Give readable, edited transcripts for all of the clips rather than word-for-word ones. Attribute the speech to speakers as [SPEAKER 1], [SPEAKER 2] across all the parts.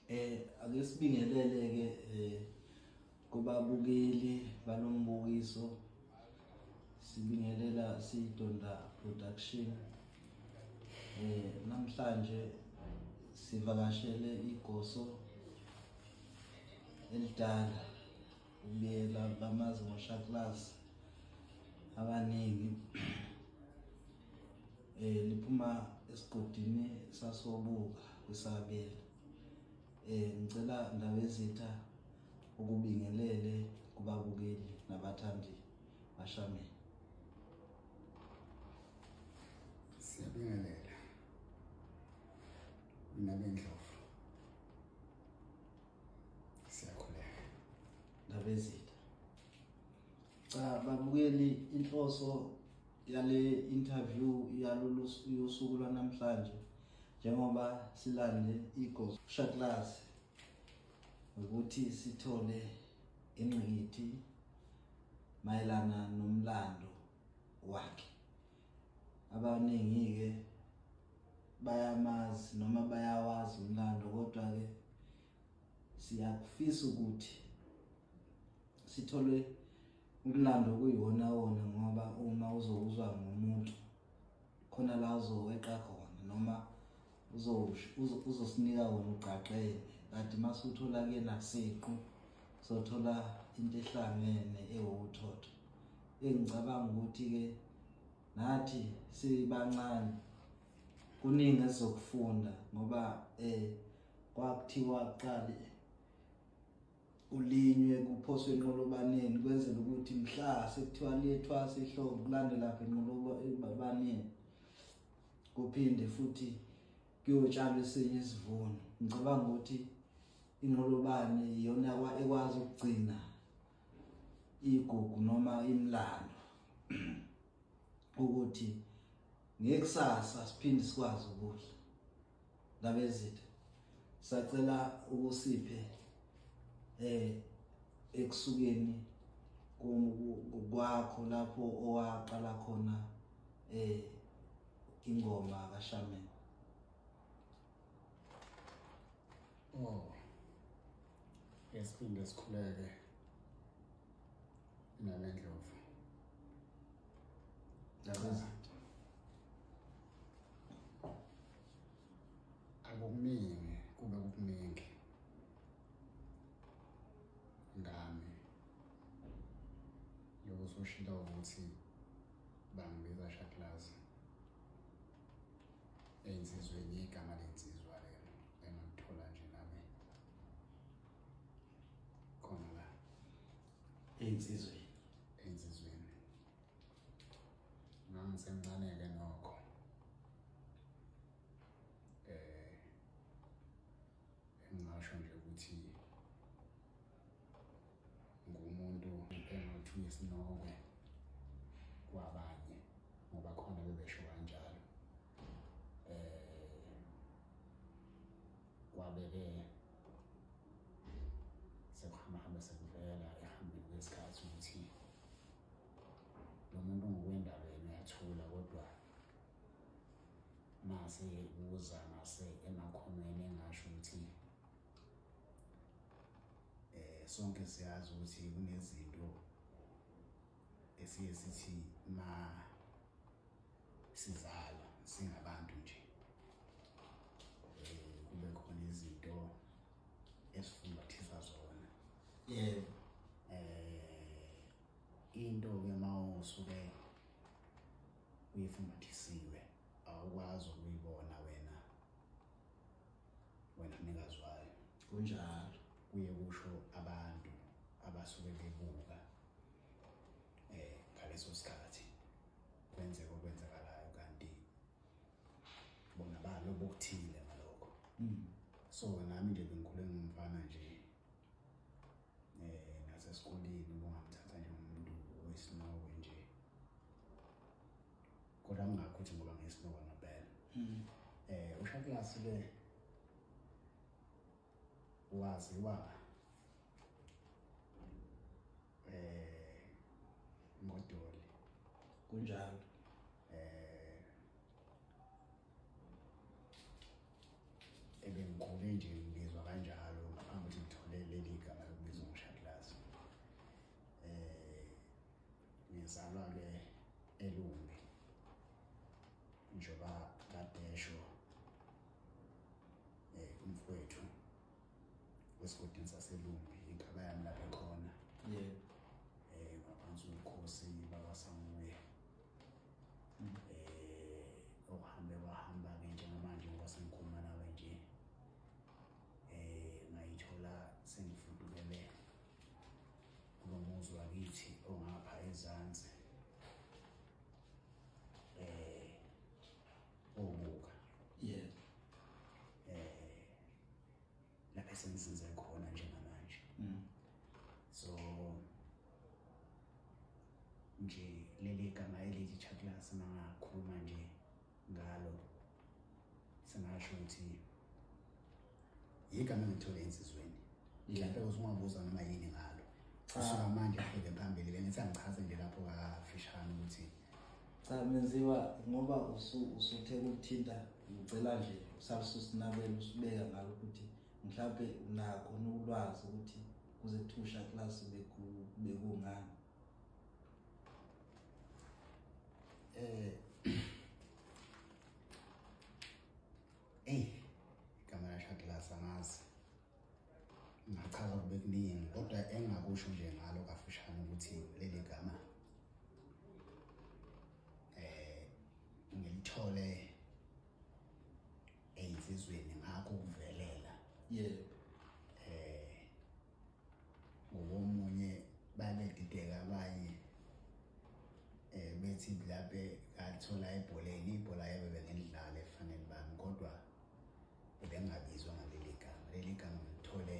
[SPEAKER 1] Ake sibingelele kubabukeli balombukiso. Sibingelela Sidonda Production. Namhlanje sivakashele igoso elidala ubiyela bamazi ngoShaklazi abaningi liphuma esigodini sasobuka kwisabela. Ngicela Ndabezitha ukubingelele kubabukeli nabathandi bashameni.
[SPEAKER 2] Siyabingelela Nabendlovu, siyakhuleka.
[SPEAKER 1] Ndabezitha, babukeli, inhloso yale interview yalolu usuku lwanamhlanje njengoba silande igoso Shaklazi ukuthi sithole ingqikithi mayelana nomlando wakhe. Abaningi ke bayamazi noma bayawazi umlando, kodwa ke siyakufisa ukuthi sithole umlando kuyiwona wona, ngoba uma uzokuzwa ngomuntu khona la uzoweqa khona noma uzosinika wona uqaqele. Kanti masuthola ke nasequ sothola into ehlangene ewuthotho. Engicabanga ukuthi ke nathi sibancane kuningi esizokufunda, ngoba kwakuthiwa qale ulinywe kuphoswe enqolobaneni kwenzela ukuthi mhla sekuthiwa liyethwasa ihlobo kulande lapha enqolobaneni kuphinde futhi kuyotshalwa esinye isivuno. Ngicabanga ukuthi inqolobane iyona ekwazi ukugcina igugu noma imlando ukuthi ngekusasa siphinde sikwazi ukudla. Ndabezitha, sacela ukusiphe ekusukeni kwakho lapho owaqala khona ingoma kaShameni.
[SPEAKER 2] Yesiphinde sikhuleke Nabendlovu.
[SPEAKER 1] Ndabezitha,
[SPEAKER 2] akukuningi kube kukuningi ngami lokusoshila ukuthi bangibiza Shaklazi ensizweni, igama lensizwa lelo engakuthola nje nami khona la
[SPEAKER 1] insizweni
[SPEAKER 2] ngangisemncane-ke nokho. Engingasho nje ukuthi ngumuntu engathi isinokwe kwabanye, ngoba khona bebesho kanjalo. Kwabe-ke sekuhamba sekuvela ehambeni kwesikhathi ukuthi lo muntu ngokwendabeni uyathula, kodwa mase uza emakhonweni engasho ukuthi sonke siyazi ukuthi kunezinto esiye sithi ma sizalwa singabantu nje kube khona izinto esifundathiswa zona.
[SPEAKER 1] yebo.
[SPEAKER 2] Into-ke mawusuke uyifundathisiwe awukwazi ukuyibona wena mnikazi wayo.
[SPEAKER 1] Kunjalo
[SPEAKER 2] Kuye kusho abantu abasuke bebuka ngaleso sikhathi kwenzeka okwenzakalayo, kanti bona balobo okuthile ngalokho. So nami nje bengikhule ngumfana nje nasesikoleni ubungamthatha nje umuntu oyisinokwe nje, kodwa ngakho ukuthi ngoba ngiyisinokwe ngempela. uShaklazi-ke waziwa ngodoli.
[SPEAKER 1] kunjalo.
[SPEAKER 2] Ebengikhule nje ngizwa kanjalo. esigodini saselumbi ikhaba yami lapha ekhona ngaphansi kokhosi bakwaSamuwe bahamba-ke njengamanje ngoba sengikhuluma nawe nje ngayithola sengifudukele kulo muzi wakithi ongapha ezansi obuka lapha sengizinze khona njengamanje so nje leli gama elithi Chaklas mangakhuluma nje ngalo sengasho ukuthi igama engithole insizweni mhlawumbe usungabuza noma yini ngalo kusuka manje phela phambili bengithi angichaze nje lapho kafishane ukuthi
[SPEAKER 1] cha menziwa ngoba usuthe ukuthinta ucela nje usasusinabela usibeka ngalo ukuthi mhlawumbe unakho nolwazi ukuthi kuze kuthusha class bekungani
[SPEAKER 2] igama la Chaklas angazi ngachaza kube kuningi kodwa engakusho nje ngalo kafishane ukuthi leli gama ngilithole einsizweni ngakho kuvelela ngomunye babedideka abanye bethi mhlawumbe ngathola ebholeni ibhola yabe bengendlala efanele bami kodwa bengabizwa ngaleli gama ngithole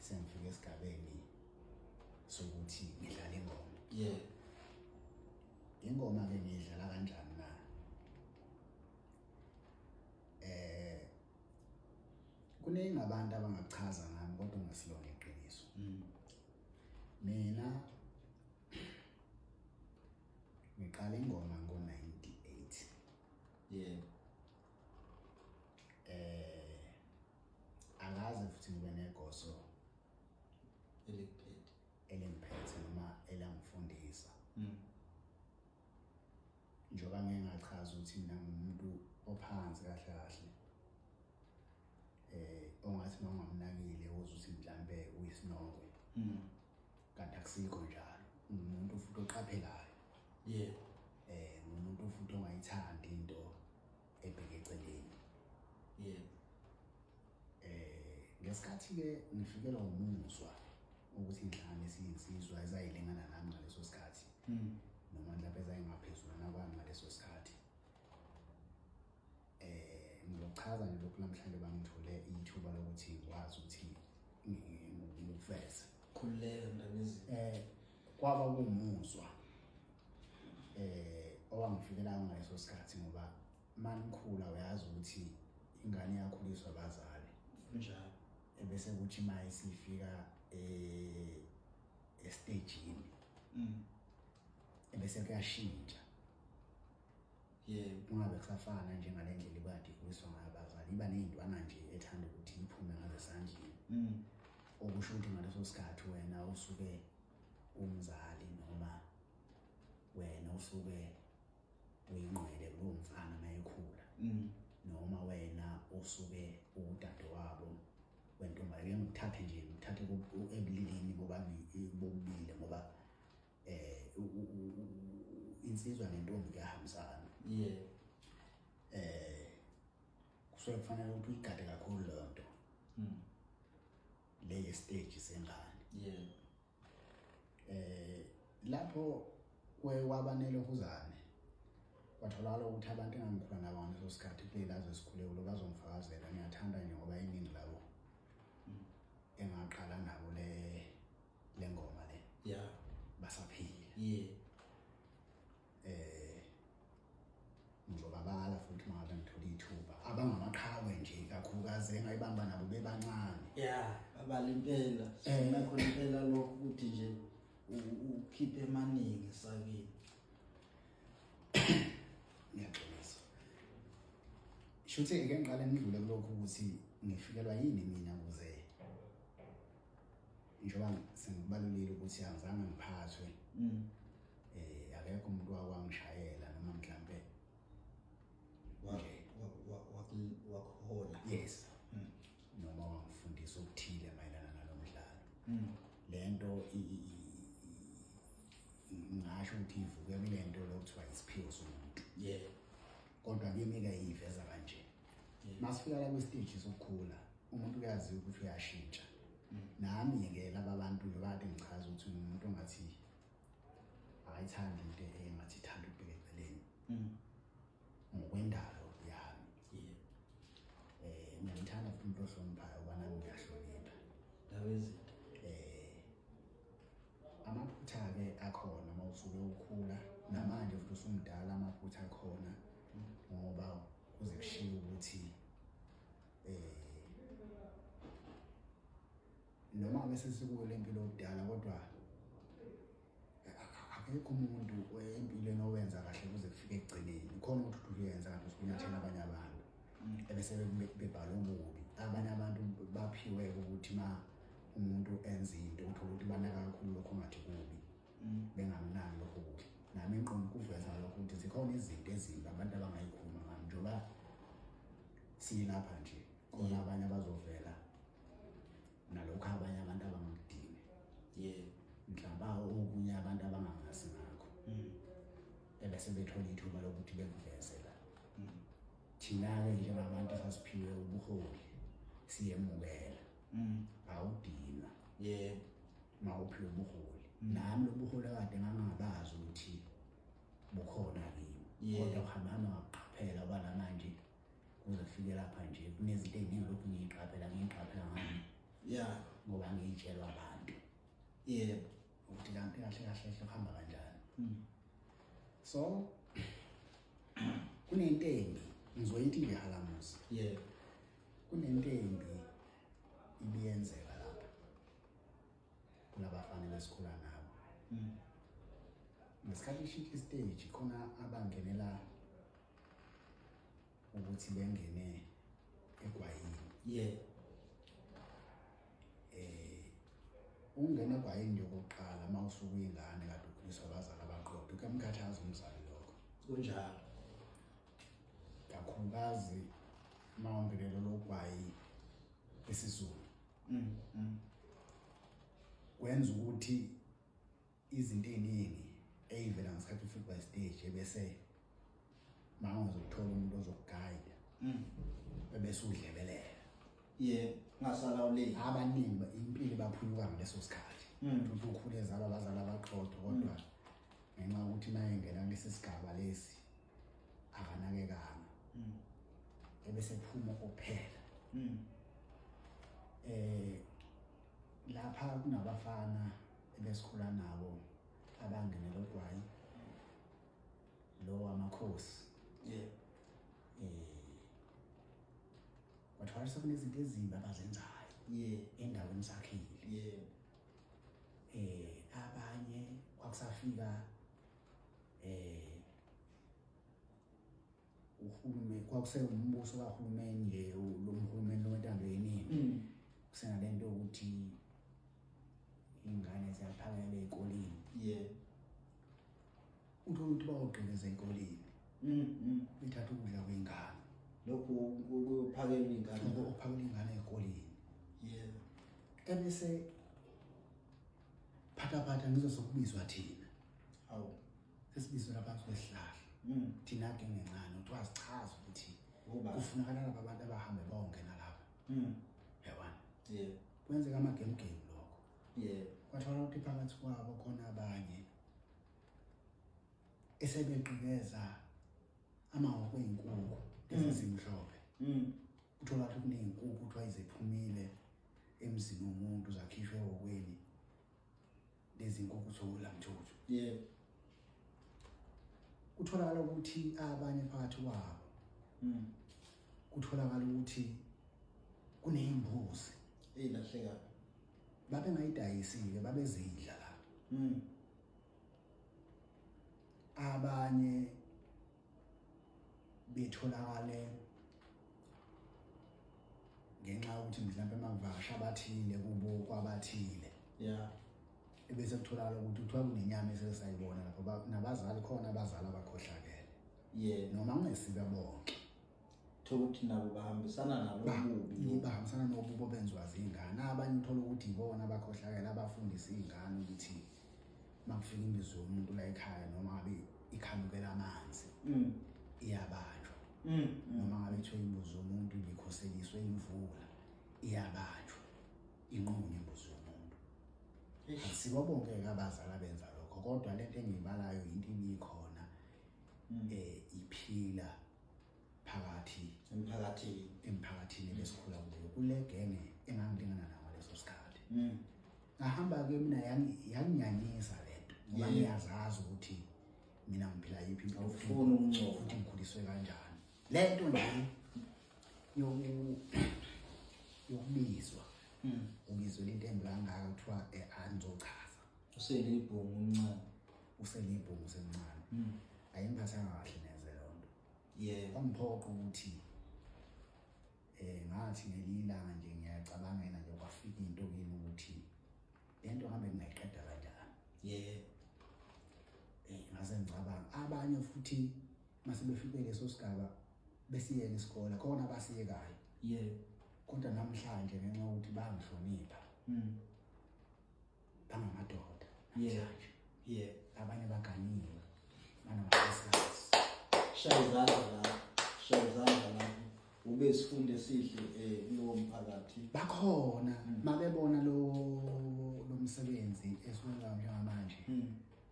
[SPEAKER 2] sengifike esigabeni sokuthi ngidlala ingoma ingoma ke ngidlala kanjani na kuningi abantu abangachaza ngami kodwa ngasilona iqiniso mina ngiqala ingoma ngo-98 angazi futhi ngibe negoso elingiphethe noma elangifundisa njengoba ngingachaza ukuthi mina ngumuntu ophansi kahle kahle ongathi mangamnakile uzuthi mhlambe uyisinokwe kanti akusikho njalo umuntu futhi oqaphelayo umuntu futhi ongayithandi into ebheke eceleni ngesikhathi ke ngifikelwa umuzwa ukuthi ngidlane siyinsizwa ezayilingana nami ngaleso sikhathi noma mhlawumbe ezayingaphezulu nakwami ngaleso sikhathi ngizochaza nje lokhu namhlanje bangithole ithuba lokuthi ngikwazi ukuthi ngiveze
[SPEAKER 1] khululeka ndabezi
[SPEAKER 2] kwaba kumuzwa owangifikelayo ngaleso sikhathi ngoba manikhula uyazi ukuthi ingane yakhuliswa abazali
[SPEAKER 1] njalo
[SPEAKER 2] ebese kuthi maye sifika estagini ebese kuyashintsha kungabe kusafana njengale ndlela ibadi kuliswa ngabazali iba nezintwana nje ethanda ukuthi iphume ngasesandleni okusho ukuthi ngaleso sikhathi wena usuke umzali noma wena usuke uyingqwele kulo mfana mayekhula noma wena usuke udadewabo wentombi ngithathe nje ngithathe ebulilini bobubili ngoba insizwa nentombi kuyahambisana kusuke kufanele ukuthi uyigade kakhulu leyo nto le stage sengane lapho wabanele ukuzane watholakala ukuthi abantu engangikhula nabo ngaleso sikhathi kulelazo esikhule kulo bazongifakazela ngiyathanda nje ngoba iningi labo engaqala nabo le ngoma le basaphila ngizobabala futhi mangabe ngithola ithuba abangamaqhawe nje kakhulukazi engayibamba nabo bebancane
[SPEAKER 1] abala impela nakho impela lokho ukuthi nje ukhiphe emaningi sakini
[SPEAKER 2] ngiyaxolisa shothi ngeke ngiqale ngidlule kulokho ukuthi ngifikelwa yini mina ukuze njengoba sengibalulile ukuthi angizange ngiphathwe akekho umuntu wangishayela noma mhlambe
[SPEAKER 1] wakuhola
[SPEAKER 2] yes noma wangifundisa ukuthile ngasho ukuthi ivuke kule nto lokuthiwa isiphiwo somuntu. Kodwa kimi-ke iyiveza kanje. Masifika la kwi-stage sokukhula, umuntu uyazi ukuthi uyashintsha. Nami-ke laba bantu kade ngichaza ukuthi umuntu ongathi akayithandi into engathi ithanda ukubheka eceleni. Ngokwendalo yami. Ngiyamthanda futhi umuntu ohloniphayo ngoba nami ngiyahlonipha. Amaphutha-ke akhona uma usuke ukhula namanje futhi usumdala amaphutha akhona ngoba kuze kushiwo ukuthi noma bese sikuyo lempilo yokudala kodwa akekho umuntu empilweni owenza kahle kuze kufike ekugcineni. Khona ukuthi uyenza kanti usunyathela abanye abantu ebese bebhala ububi. Abanye abantu baphiwe ukuthi ma umuntu enza into uthola ukuthi banaka kakhulu lokho ngathi kubi bengamnaki lokho kuhle. Nami ingqondo kuveza lokho ukuthi zikhona izinto ezimbi abantu abangayikhuluma ngami njengoba silapha nje khona abanye abazovela nalokho abanye abantu abangakudingi. Mhlawumbe okunye abantu abangangazi ngakho ebese bethola ithuba lokuthi bekuveze la. Thina-ke njengabantu sasiphiwe ubuholi siyemukela. Awudinwa mawuphiwe ubuholi. Nami lobuholi kade ngangabazi ukuthi bukhona kimi. Kodwa uhambana waqaphela ngoba namanje kuze kufike lapha nje kunezinto eziningi lokhu ngiyiqaphela ngami. Ngoba ngiyitshelwa abantu. Ukuthi kanti kahle kuhamba kanjani. So kunentembi ngizoyithi ngiyahalamusa. Kunentembi ibiyenzeka lapha kulabafana besikhula nabo. Ngesikhathi ishiki stage khona abangenela ukuthi bengene egwayini. Ungena egwayini yokuqala mawusuka uyingane kade ukhuliswa abazali abaqotho kuyamkhathaza umzali lokho.
[SPEAKER 1] Kunjalo.
[SPEAKER 2] Kakhulukazi mawungenela logwayi esizulu. Kwenza ukuthi izinto eziningi eyivela ngesikhathi ufika stage ebese mawuzothola umuntu ozokugayida ebese udlebelela.
[SPEAKER 1] Ngasalawuleki.
[SPEAKER 2] Abaningi impilo baphuluka ngaleso sikhathi. Umuntu ukhule ezalwa abazali abaqotho kodwa ngenxa ukuthi naye ngena kulesi sigaba lesi akanakekanga. Ebese phuma kuphela. Lapha kunabafana ebesikhula nabo abangenela ugwayi lo amakhosi. Wathwala sekunezinto ezimbi abazenzayo endaweni sakhile. Abanye kwakusafika uhulumeni kwakuseumbuso kahulumeni nje lo mhulumeni wentando yeningi. Kusenalento ukuthi ingane ziyaphakela ezikoleni. Uthola ukuthi bawugqileza ezikoleni. Bethatha ukudla kwengane.
[SPEAKER 1] Lokho ukuphakela ingane.
[SPEAKER 2] Ukuphakela ingane ezikoleni. Ebese phatha ngizosokubizwa thina. Sesibizwe laphansi kwesihlahla. Thina ke ngencane uthi wazichaza ukuthi kufunakala laba abantu abahambe bawongena lapha. Yabona. Kwenzeka amagame lokho. Kwathola ukuthi phakathi kwabo khona abanye esebeqhekeza amahoko ezinkukhu ezimhlophe. Uthola ukuthi kunezinkukhu kuthiwa iziphumile emzini womuntu zakhishwe okweni. Lezi nkukhu thola mthuthu. Kutholakala ukuthi abanye phakathi kwabo kutholakala ukuthi kunezimbuzi
[SPEAKER 1] ezilahlekayo.
[SPEAKER 2] Babe ngayidayisile babezidla la. Abanye betholakale ngenxa ukuthi mhlawumbe amavasha abathile kubo kwabathile. Ebese kutholakala ukuthi kuthiwa kunenyama esesayibona lapho nabazali khona abazali abakhohlakele. Noma ngesibe bonke.
[SPEAKER 1] Thola ukuthi nabo bahambisana nalobubi.
[SPEAKER 2] Bahambisana nobubi ububi obenziwa zingane. Abanye uthola ukuthi ibona abakhohlakela abafundisa izingane ukuthi makufika imbizo yomuntu la ekhaya noma ngabe ikhalukela amanzi iyabanjwa. Noma ngabe ithiwe imbuzi yomuntu ibikhoseliswe imvula iyabanjwa inqunywe imbuzi yomuntu. Asibo bonke abazali abenza lokho, kodwa lento engiyibalayo into ibikhona iphila phakathi emphakathini besikhula kuyo kule genge engangilingana nayo ngaleso sikhathi. Ngahamba ke mina yanginyanyisa lento ngoba ngiyazazi ukuthi mina ngiphila yiphi impilo
[SPEAKER 1] awufuni ukuncoba
[SPEAKER 2] futhi ngikhuliswe kanjani. Lento nje yokubizwa ubizwe lento engilangaka kuthiwa angizochaza
[SPEAKER 1] uselibhungu omncane
[SPEAKER 2] uselibhungu semncane ayingiphathanga kahle neze lonto. Kwangiphoqa ukuthi ngathi ngelilanga nje ngiyacabangela nje kwafika into kimi ukuthi lento ngabe ngingayiqeda kanjani. Ngase ngicabanga abanye futhi mase befike leso sigaba besiyeke isikole khona abasiyekayo. Kodwa namhlanje ngenxa yokuthi bayangihlonipha bangamadoda namhlanje. Abanye baganiwe banamakhosikazi.
[SPEAKER 1] Shaya izandla lapho ube sifunde esihle kulowo mphakathi
[SPEAKER 2] bakhona mabebona lo msebenzi esiwenza njengamanje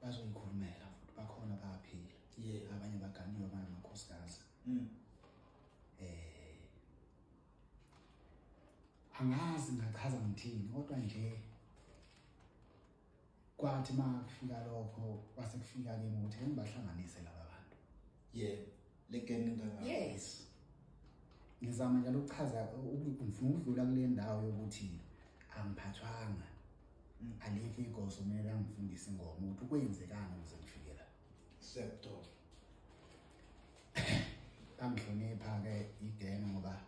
[SPEAKER 2] bazoyikhulumela futhi bakhona bayaphila. Abanye baganiwe banamakhosikazi. Angazi ngachaza ngithini kodwa nje kwathi makufika lokho kwase kufika kimi ukuthi ngibahlanganise laba bantu.
[SPEAKER 1] legeni ngaka.
[SPEAKER 2] Yes. Ngizama njalo ukuchaza ngifuna ukudlula kule ndawo yokuthi angiphathwanga alikho igoso kumele angifundise ingoma ukuthi kwenzekani ukuze ngifike la.
[SPEAKER 1] Sector.
[SPEAKER 2] Bangihlonipha ke igenge ngoba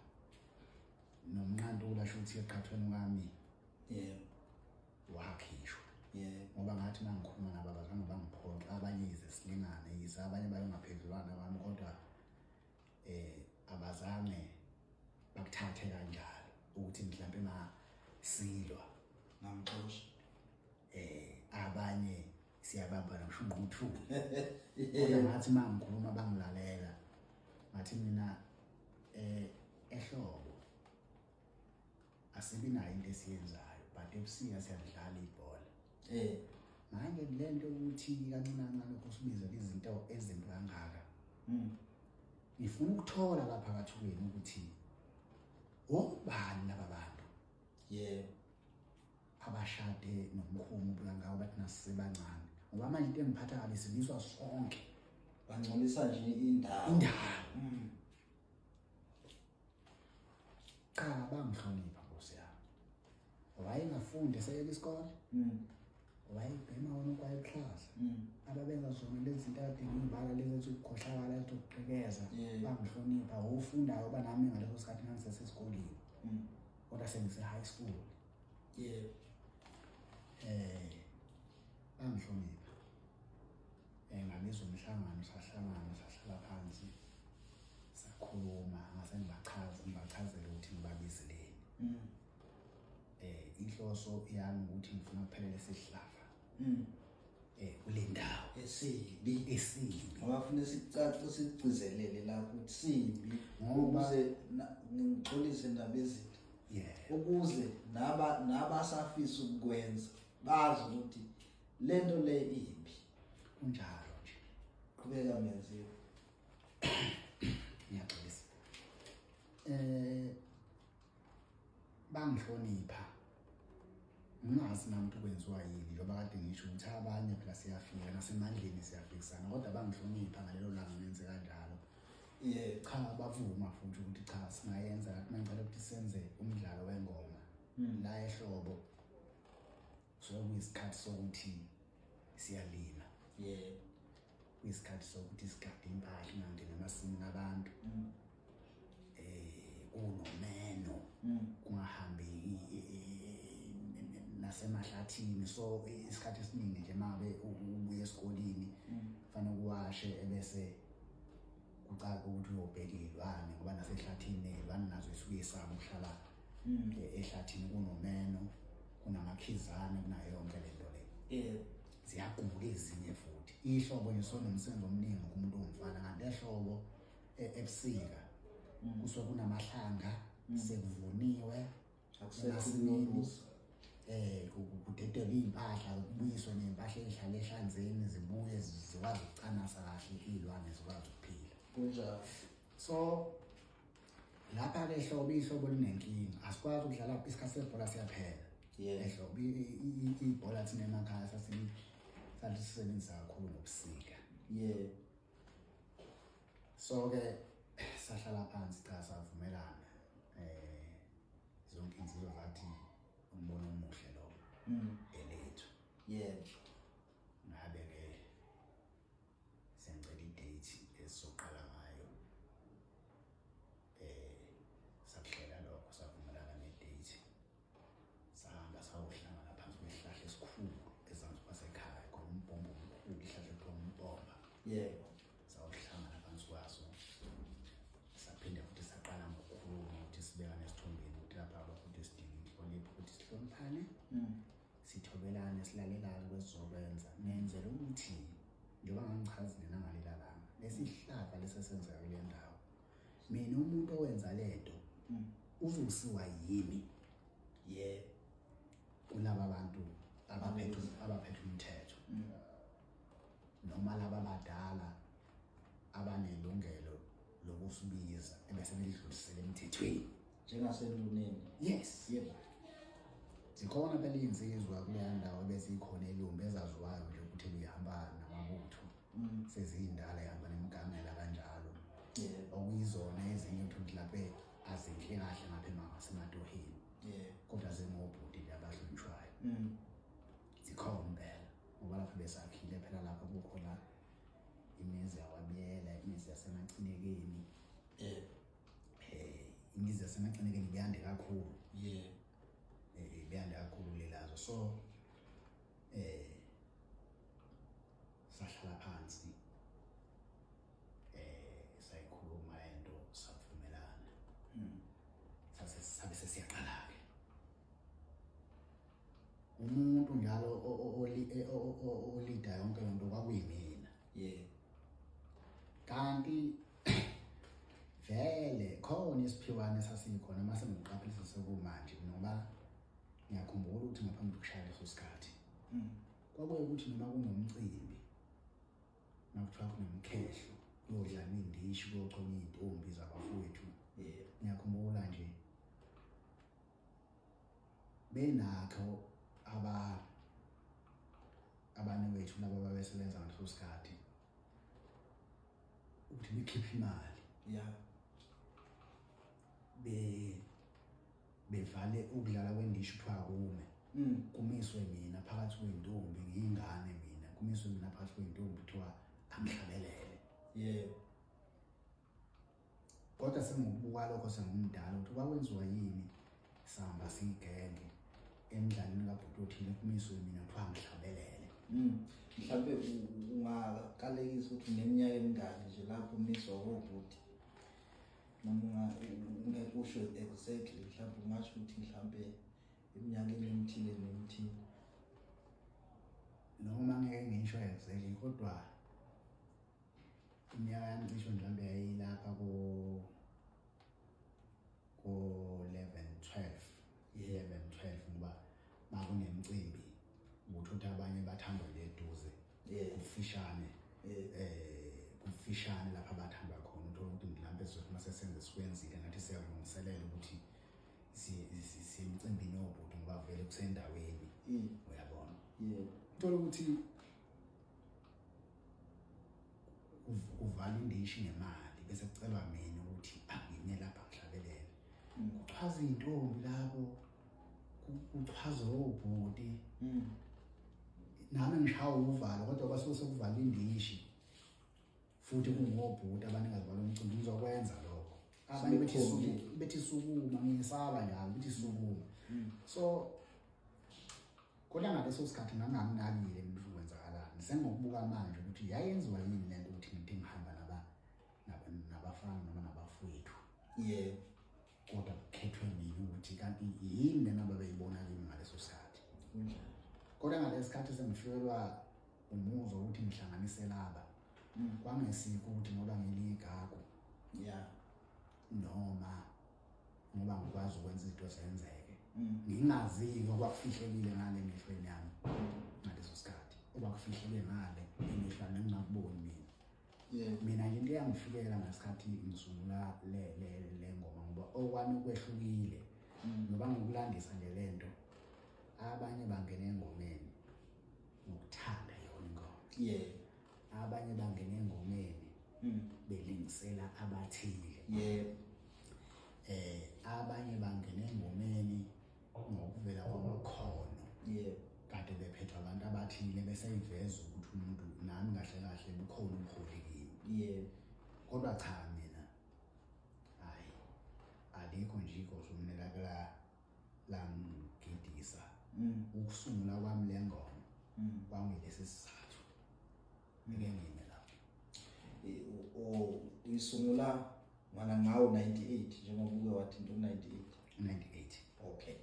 [SPEAKER 2] nomnqantula shuthi eqhathweni kwami wakhishwa. Ngoba ngathi mangikhuluma nabo abazange bangiphoxa abanye ize silingane yize abanye bayengaphezulwana kwami kodwa abazange bakuthathe kanjalo ukuthi mhlawumbe masilwa
[SPEAKER 1] ngamxosha.
[SPEAKER 2] Abanye siyabamba noshungquthuli. Kodwa ngathi mangikhuluma bangilalela ngathi mina ehlobo asibi nayo into esiyenzayo but ebusika siyadlala ibhola. Manje lento ukuthi kancinana lokho sibiza izinto ezimbi kangaka. Ngifuna ukuthola lapha kathukeni ukuthi obani laba bantu abashade nomkhumu bangaka bathi nasisebancane ngoba manje into engiphatha kabi sibizwa sonke
[SPEAKER 1] bangcolisa nje indawo.
[SPEAKER 2] Cha bangihlonipha Nkosi yami. Wayengafundi seyeke isikole. Wayebhema wona kwaye class. Ababenza zona lezi zinto kade ngibala lezi ukukhohlakala lezi ukuqhekeza bangihlonipha ufundayo banami ngaleso sikhathi ngisesesikoleni. Kodwa sengise high school. Bangihlonipha. Ngabizwa umhlangano sahlala phansi sakhuluma ngase ngibachazela ukuthi ngibabizileni. Inhloso yami ukuthi ngifuna ukuphelela esihlava kule ndawo esibi
[SPEAKER 1] ngabafuna sicace sigcizelele lapho ukuthi simbi ukuze ngixolise indaba ezinto ukuze nabasafisa ukwenza bazi ukuthi lento le imbi
[SPEAKER 2] kunjalo nje.
[SPEAKER 1] Qhubeka menziwe.
[SPEAKER 2] Ngiyaxolisa. Bangihlonipha ngingazi nami ukuthi kwenziwa yini njengoba kade ngisho ukuthi abanye phela siyafika nasemandleni siyafikisana kodwa bangihlonipha ngalelo langa ngenze kanjalo. Cha bavuma futhi ukuthi cha singayenza lapho ngicela ukuthi senze umdlalo wengoma la ehlobo sokuyisikhathi sokuthi siyalima. Kuyisikhathi sokuthi isikhathi impahla ngangena emasini abantu. Unomeno kungahambi nasemahlathini so isikhathi esiningi nje mabe ubuye esikoleni kufanele kuwashe ebese kucaka ukuthi uyobheka izilwane ngoba nasehlathini izilwane nazo isuke isaba ukuhlala ehlathini kunomeno kunamakhizane kunayo yonke lento le ziyagula ezinye futhi ihlobo nje sonomsebenzi omningi kumuntu ongumfana kanti ehlobo ebusika kusuke kunamahlanga sekuvuniwe
[SPEAKER 1] akusekhulumos
[SPEAKER 2] kudedelwe impahla kubuyiswe nempahla ezihlala ehlanzeni zibuye zikwazi ukucanasa kahle izilwane zikwazi ukuphila
[SPEAKER 1] kunjalo.
[SPEAKER 2] so lapha ke ihlobo linenkinga asikwazi ukudlala isikhathi sebhola siyaphela ehlobo ibhola thina emakhaya sathi sisebenzisa kakhulu ngobusika so ke sahlala phansi cha savumelana zonke izinto zathi umbono omuhle lo elethu ngabe ke sengcela idate esizoqala ngayo sakuhlela lokho savumelana nedate sahamba sawohlangana phansi kwesihlahla esikhulu ezansi kwasekhaya khona umbombo omkhulu ihlahla ekuthiwa umbomba sawohlangana phansi kwaso saphinde futhi saqala ngokukhuluma ukuthi sibeka nesithombeni ukuthi lapha abafuthi sidinga inhlonipho ukuthi sihloniphane sithobelane silalelane kwesizokwenza ngenzela ukuthi njengoba ngangichazile nangalelanga lesihlava lesesenzeka kule ndawo mina umuntu owenza lento uzusiwa yimi kulaba bantu abaphethe umthetho noma laba abadala abanelungelo lokusibiza ebese belidlulisele emthethweni
[SPEAKER 1] njengaseluneni.
[SPEAKER 2] yes zikhona phela insizwa kuleya ndawo bezikhona elumbi ezaziwayo nje ukuthi lihamba namabutho sezindala ihamba nemigangela kanjalo okuyizona ezinye ukuthi laphe azinhle kahle ngapha emasematohini kodwa zingobhuti abahlonishwayo zikhona impela ngoba lapho besakhile phela lapha kukhona imizi yakwabiyela imizi yasemagcinekeni imizi yasemagcinekeni beyande kakhulu beyande kakhulu lelazo so sahlala phansi sayikhuluma lento savumelana sabe sesiyaqala-ke umuntu njalo olida yonke lento kwakuyimina kanti vele khona isiphiwane sasikhona mase ngiqaphelisa sekumanje ngoba ngiyakhumbula ukuthi ngaphambi kokushaya leso sikhathi kwakuye ukuthi noma kunomcimbi nakuthiwa kunomkhehlo kuyodlala indishi kuyocoma iy'ntombi zabafowethu ngiyakhumbula nje benakho abanewethu laba ababesebenza ngaleso sikhathi ukuthi bekhiphe imali bevale ukudlala kwendishi kuthiwa kume kumiswe mina phakathi kwey'ntombi ngiyingane mina kumiswe mina phakathi kwey'ntombi kuthiwa angihlabelele kodwa sengokubuka lokho sengumdala ukuthi kwakwenziwa yini sihamba siyigenge emdlalweni kabhuti othile kumiswe mina kuthiwa angihlabelele
[SPEAKER 1] mhlawumbe ungakalekisa ukuthi uneminyaka emingaki nje lapho umiswa wobhuti noma ungekusho exactly mhlawumbe ungasho ukuthi mhlawumbe eminyakeni emithile nemithile
[SPEAKER 2] noma ngeke ngisho exactly kodwa iminyaka yami ngisho mhlawumbe yayilapha ko 11-12 ngoba makunemicimbi ukuthi abanye bathandwa le eduze kufishane kufishane lapha bathandwa khona uthola ukuthi mhlawumbe sizothi mase senze sikwenzile ngathi siyalungiselela ukuthi siyemcimbini yobhuti ngoba vele kusendaweni uyabona uthola ukuthi uvala indishi ngemali bese kucelwa mina ukuthi angime lapha ngihlabelele kuchaza intombi labo kuchaza obhuti nami ngishaya uvalo kodwa basuke sekuvala indishi futhi kungobhuti abaningazi balomcimbi ngizokwenza lokho abanye bethi sukuma ngiyisaba njalo bethi sukuma so kodwa ngaleso sikhathi nganginakile ukuthi kwenzakalani sengokubuka manje ukuthi yayenziwa yini lento ukuthi ngithi ngihamba nabafana noma nabafowethu kodwa kukhethwe mina ukuthi kanti yini lena babeyibona kimi ngaleso sikhathi. Kodwa ngalesikhathi sengifikelwa umuzwa ukuthi ngihlanganise laba kwangesiko ukuthi ngoba ngiligagu noma ngoba ngikwazi ukwenza izinto zenzeke ngingazi-ke okwakufihlekile ngale emehlweni yami ngaleso sikhathi okwakufihleke ngale emehlweni engingakuboni mina nje into eyangifikela ngesikhathi ngisungula le ngoma ngoba okwami kwehlukile ngoba ngokulandisa nje lento abanye bangena engomeni ngokuthanda yona ingoma abanye bangena engomeni belingisela abathile abanye bangena engomeni ngokuvela kwamakhono kade bephethwe abantu abathile beseyiveza ukuthi umuntu nami kahle kahle bukhona ubuholi kimi kodwa cha mina hayi alikho nje igoso mina langigidisa ukusungula kwami le ngoma kwangilesi sizathu ngeke ngime lapho
[SPEAKER 1] uyisungula mana ngawo 98 njengoba uke wathi into 98 okay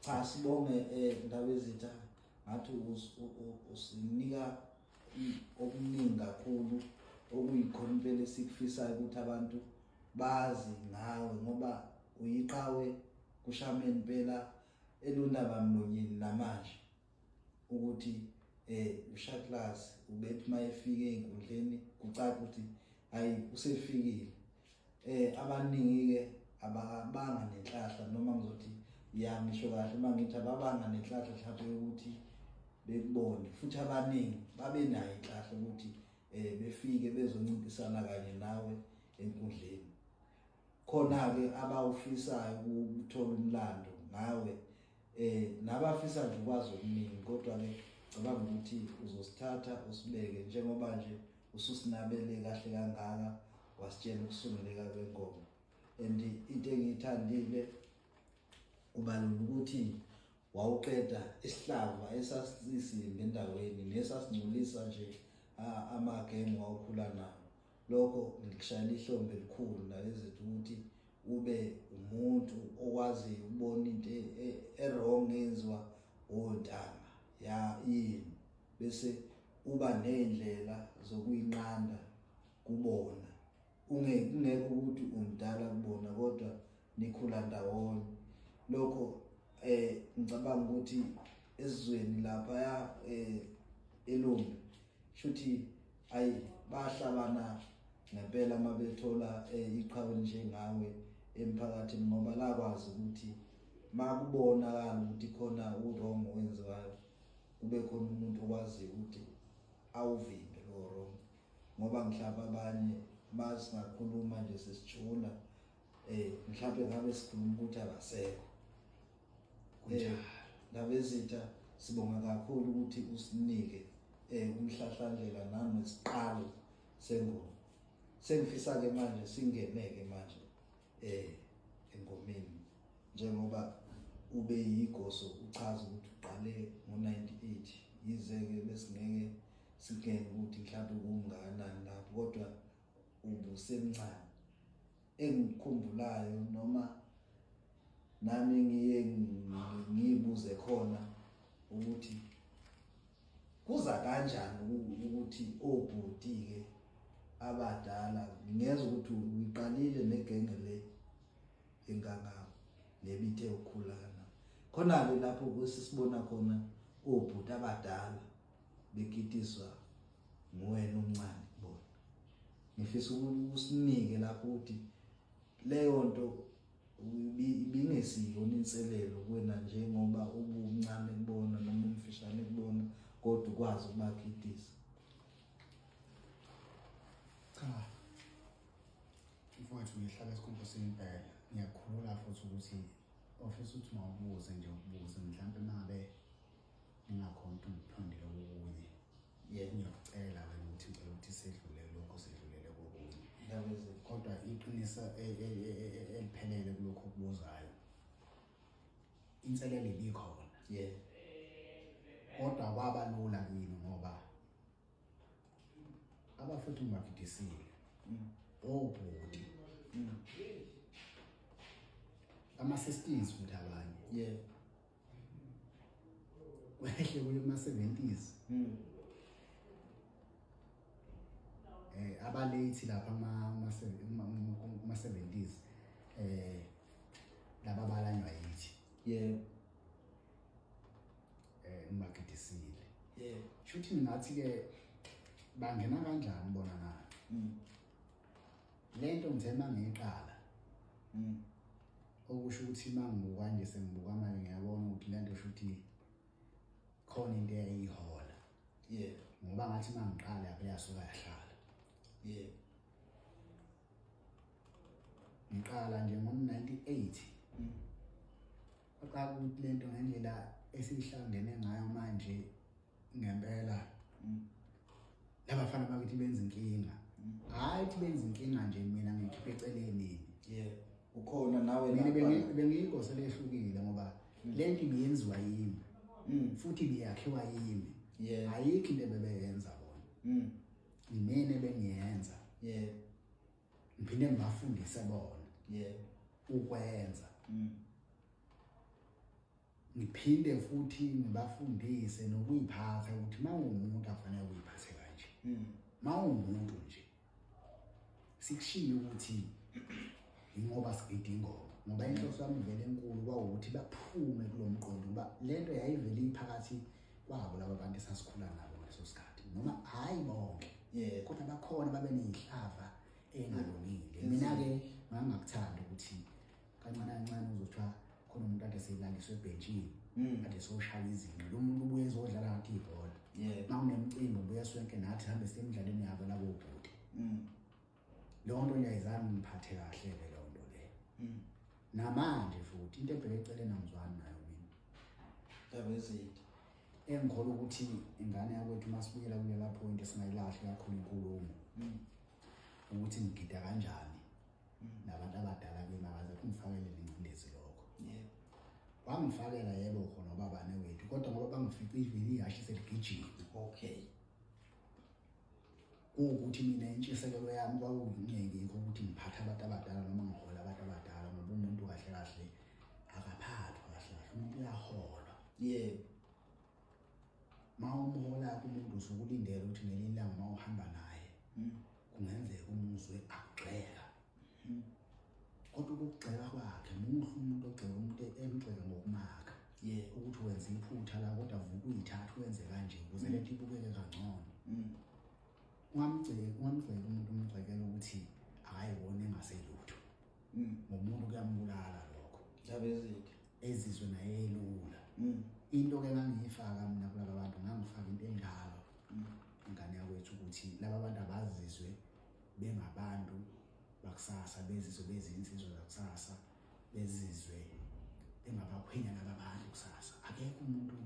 [SPEAKER 1] cha sibonge Ndaba Ezitha ngathi usinika okuningi kakhulu okuyikhona impela esikufisayo ukuthi abantu bazi ngawe ngoba uyiqhawe kushameni impela elundaba mlonyeni namanje ukuthi uShaklass ubethi mayefike einkundleni kucaca ukuthi hayi usefikile abaningi ke ababanga nenhlahla noma ngizothi ngisho kahle mangithi ababanga nenhlahla mhlawumbe ukuthi bekubone futhi abaningi babe nayo inhlahla ukuthi befike bezoncintisana kanye nawe enkundleni khona ke abawufisayo ukuthola umlando ngawe nabafisa nje ukwazi okuningi kodwa ke cabanga ukuthi uzosithatha usibeke njengoba nje ususinabele kahle kangaka wasitshela ukusunguleka kwengoma and into engiyithandile ubalula ukuthi wawuqeda isihlava esasisimbi endaweni nesasingcolisa nje amagame wawukhula nawo lokho ngikushayela ihlombe elikhulu Ndaba Ezitha ukuthi ube umuntu okwazi ukubona into errong enziwa ontanga yini bese uba nezindlela zokuyinqanda kubona ungekho ukuthi umdala kubona kodwa nikhula ndawonye lokho ngicabanga ukuthi esizweni lapha elombe shuthi ayi bahlabana ngempela mabethola iqhawe njengawe emphakathini ngoba lakwazi ukuthi makubonakala ukuthi khona uwrong wenziwayo kube khona umuntu okwazi ukuthi awuvimbe lo wrong ngoba mhlawumbe abanye masingakhuluma nje sesijula mhlawumbe ngabe sikhuluma ukuthi abasekho Ndaba Ezitha sibonga kakhulu ukuthi usinike umhlahlandlela nanesiqalo sengoma sengifisa ke manje singeneke manje engomeni njengoba ube yigoso uchaza ukuthi uqale ngo98 yize-ke besingeke singeke ukuthi mhlawumbe kungakanani lapho kodwa ubusemncane engikhumbulayo noma nami ngiye ngibuze khona ukuthi kuza kanjani ukuthi obhuti ke abadala ngiyeza ukuthi uyiqalile negenge le engangabo nebithe ukukhulana khona ke lapho kusibona khona obhuti abadala bekitiswa nguwena omncane bona ngifisa ukusinike lapho ukuthi leyo nto ibingesiyona inselelo kuwena njengoba ubumncane kubona noma umfishane kubona kodwa ukwazi ukubakitisa
[SPEAKER 2] cha mfowethu ngihlala esikhombiseni impela ngiyakhulula futhi ukuthi ofisa ukuthi mawubuze nje ukubuza mhlawumbe mabe ningakhona ukuphindela okunye ngiyacela wena ukuthi ngicela ukuthi sedlule lokho sedlulele kokunye kodwa iqiniso eliphelele kulokho okubuzayo inselelo ibikhona kodwa kwaba lula kimi ngoba abafuthu ngibafundisile obhuti ama-60s futhi abanye
[SPEAKER 1] yeah
[SPEAKER 2] wehle kuye kuma-70s aba-late lapha kuma-70s laba abalanywa yithi
[SPEAKER 1] yeah
[SPEAKER 2] uMagidisile
[SPEAKER 1] yeah
[SPEAKER 2] shuthi ngathi-ke bangena kanjani bona nayo lento ngithe mangiyiqala okusho ukuthi mangibuka nje sengibuka manje ngiyabona ukuthi lento shuthi khona into eyayihola
[SPEAKER 1] yeah
[SPEAKER 2] ngoba ngathi mangiqala yabe yasuka yahlala
[SPEAKER 1] yeah
[SPEAKER 2] ngiqala nje ngo-98 aqala ukuthi lento ngendlela esihlangene ngayo manje ngempela labafana bakithi benza inkinga hayi ukuthi benza inkinga nje mina ngikhiphe eceleni
[SPEAKER 1] yeah ukhona nawe
[SPEAKER 2] mina bengiyinkosi lehlukile ngoba lento ibiyenziwa yimi futhi biyakhiwa yimi
[SPEAKER 1] yeah
[SPEAKER 2] ayikho into bebeyenza bona imene bengiyenza
[SPEAKER 1] yeah
[SPEAKER 2] ngiphinde ngibafundise bona
[SPEAKER 1] yeah
[SPEAKER 2] ukwenza ngiphinde futhi ngibafundise nokuyiphatha ukuthi mawumuntu afanele ukuyiphatha kanje mawumuntu nje sikushiya ukuthi ingoba sigida ingoma ngoba inhloso yami vele enkulu kwawukuthi baphume kulomqondo ngoba lento yayivele iphakathi kwabo laba bantu esasikhula nabo ngaleso sikhathi noma hayi bonke
[SPEAKER 1] yeah
[SPEAKER 2] kodwa bakhona babe neyihlava engalungile mina-ke ngangakuthanda ukuthi kancane kancane uzothiwa khona umuntu ade selaliswe ebhentshini ade soshaya izinqe lo muntu ubuye ezodlala ngathi ibhola
[SPEAKER 1] yeah
[SPEAKER 2] makunemicimbi ubuye sonke nathi hambe semidlalweni yabo labo bhuti leyo nto ngiyayizami ngiphathe kahle leyo nto leyo namanje futhi into ebheke eceleni angizwani nayo mina
[SPEAKER 1] dabezitha
[SPEAKER 2] engikholwa ukuthi ingane yakwethu masibuyela kulela point esingayilahli kakhulu inkulumo ukuthi ngigida kanjani nabantu abadala bemakaze kungifakele ingcindezi lokho
[SPEAKER 1] yeah
[SPEAKER 2] wangifakela yebo khona ubaba newethu kodwa ngoba bangifica ivili ihashi seligijima
[SPEAKER 1] okay
[SPEAKER 2] ukuthi mina intshisekelo yami kwakungengikho ukuthi ngiphathe abantu abadala noma ngihola abantu abadala ngoba umuntu kahle kahle akaphathwa kahle kahle umuntu uyahola
[SPEAKER 1] yeah
[SPEAKER 2] mawumhola umuntu usukulindela ukuthi ngelinye ilanga mawuhamba naye kungenzeka umuzwe akugxeka kodwa ukugxeka kwakhe muhle umuntu ogxeka umuntu emgxeka ngokumaka
[SPEAKER 1] yeah
[SPEAKER 2] ukuthi wenza iphutha la kodwa vuka uyithatha wenze kanje ukuze lento ibukeke kangcono ungamgxeki umuntu umgxekela ukuthi akayibone engaselutho ngomuntu kuyambulala lokho
[SPEAKER 1] dabezitha
[SPEAKER 2] ezizwe naye elula into ke ngangiyifaka mina kulaba bantu ngangifaka into enjalo ingane yakwethu ukuthi laba bantu abazizwe bengabantu bakusasa bezizwe bezinsizwa zakusasa bezizwe bengabakhwenya laba bantu kusasa akekho umuntu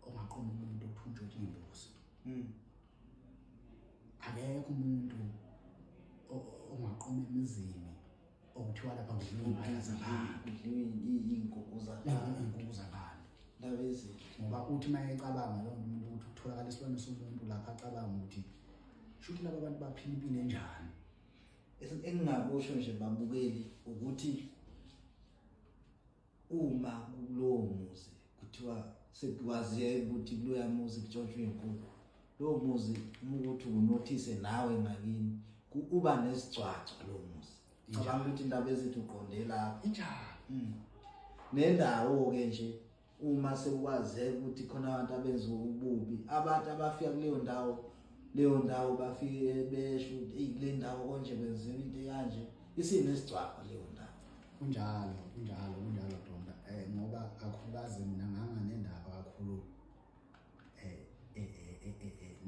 [SPEAKER 2] ongaqoma umuntu othunjwe imbuzi akekho umuntu ongaqoma emizini okuthiwa lapha kudliwa impahla zabantu
[SPEAKER 1] iy'nkukhu
[SPEAKER 2] zabantu
[SPEAKER 1] dabezitha
[SPEAKER 2] ngoba uthi uma ecabanga lo muntu ukuthi kutholakala isilwane somuntu lapha acabanga ukuthi shuthi laba bantu baphila impilo enjani
[SPEAKER 1] engingakusho nje babukeli ukuthi uma kulowo muzi kuthiwa sekwaziye ukuthi kuloya muzi kutshotshwe inkukhu lowo muzi ukuthi unothise nawe ngakini uba nesicwaco lo muzi cabanga ukuthi indaba ezithi uqonde lapho
[SPEAKER 2] injani
[SPEAKER 1] nendawo ke nje uma sekwaziye ukuthi khona abantu abenza ububi abantu abafika leyo ndawo bafike besho ukuthi le ndawo konje kwenziwa into kanje isinesicwaco leyo ndawo
[SPEAKER 2] kunjalo Donda ngoba kakhulukazi mina nganganendaba kakhulu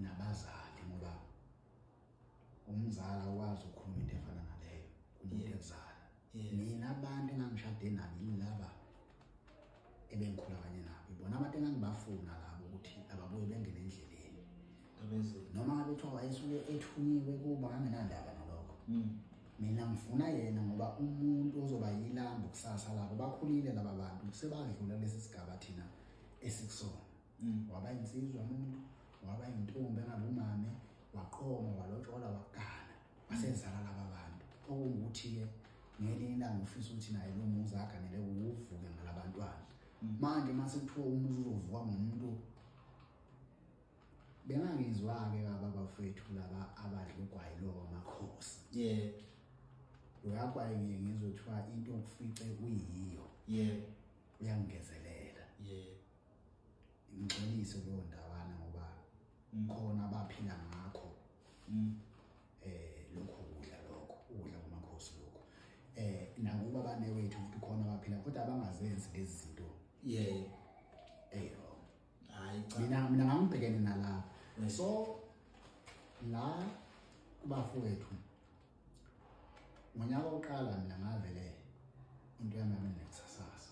[SPEAKER 2] nabazali ngoba umzala wazi ukukhuluma into efana naleyo umuntu ekuzala mina abantu engangishade nabo yilaba ebengikhula kanye nabo ibona abantu engangibafuna labo ukuthi ababuye bengene endleleni noma ngabe kuthiwa wayesuke ethunyiwe kuba ngangenandaba nalokho mina ngifuna yena ngoba umuntu ozoba yilambo kusasa labo bakhulile laba bantu sebadlula lesi sigaba thina esikusona waba insizwa umuntu waba intombi engabumame waqoma walotshola wagana wasenzala laba bantu okungukuthi ke ngelinye ilanga ufisa ukuthi naye lo muzi aganele uvuke ngalabantwana manje mase kuthiwa umuzi uzovuka ngomuntu bengangizwa-ke abafowethu laba abadla ugwayi lowo amakhosi uyagwayi ngiye ngizothiwa into okufice kuyiyo uyangezelela ngixolise leyo ndawana ngoba khona abaphila ngakho lokho ukudla kwamakhosi lokho nakuba abanewethu futhi khona abaphila kodwa abangazenzi lezi zinto
[SPEAKER 1] hayi cha
[SPEAKER 2] mina ngangibhekene nalapho so la kubafowethu ngonyaka oqala mina ngavele into yami nexercise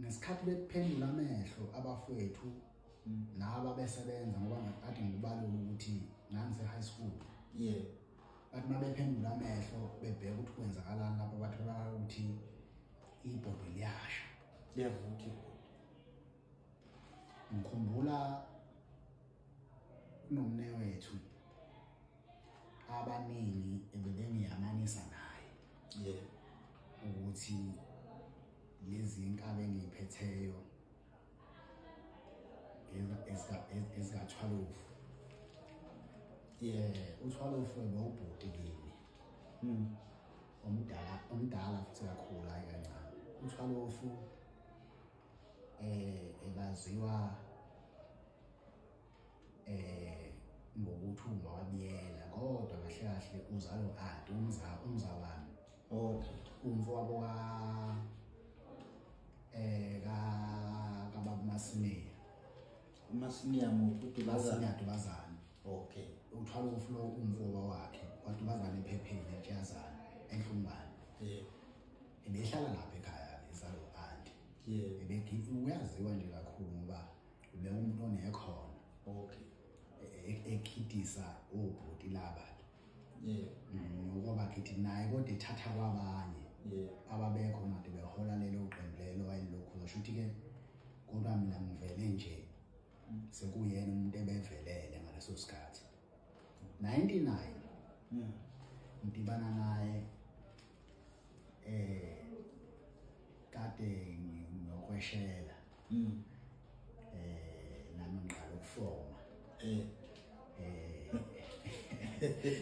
[SPEAKER 2] nesikhathi bephendula amehlo abafowethu naba besebenza ngoba ngathi ngibalula ukuthi ngangise high school bathi mabephendula amehlo bebheka ukuthi kwenzakalani lapho bathola ukuthi ibhodo liyasha
[SPEAKER 1] liyavuka
[SPEAKER 2] ngikhumbula kunomnewethu abaningi ebebengiyamanisa naye ukuthi lezi inkabe engiyiphetheyo ezika-12 u-12 bewubhuti kimi omdala futhi kakhulu hayi kancane u-12 ebaziwa ngokuthi ungawabiyela kodwa kahle kahle uzalo ade umza wami umfowabo kababa Masineya Dubazana u-12 lo umfowabo wakhe waDubazana ephepheni eTshazana eNhlumbane ebehlala lapha ekhaya izalo ade uyaziwa nje kakhulu ngoba ubekumuntu onekhono ekhidisa obhuti laba ngoba kithi naye kodwa ethatha kwabanye ababekho nade behola lelo qembu lelo wayelokho kusho ukuthi ke kodwa mina ngivele nje sekuyena umuntu ebevelele ngaleso sikhathi 99 ngidibana naye kade nginokweshela nami ngiqala ukufoma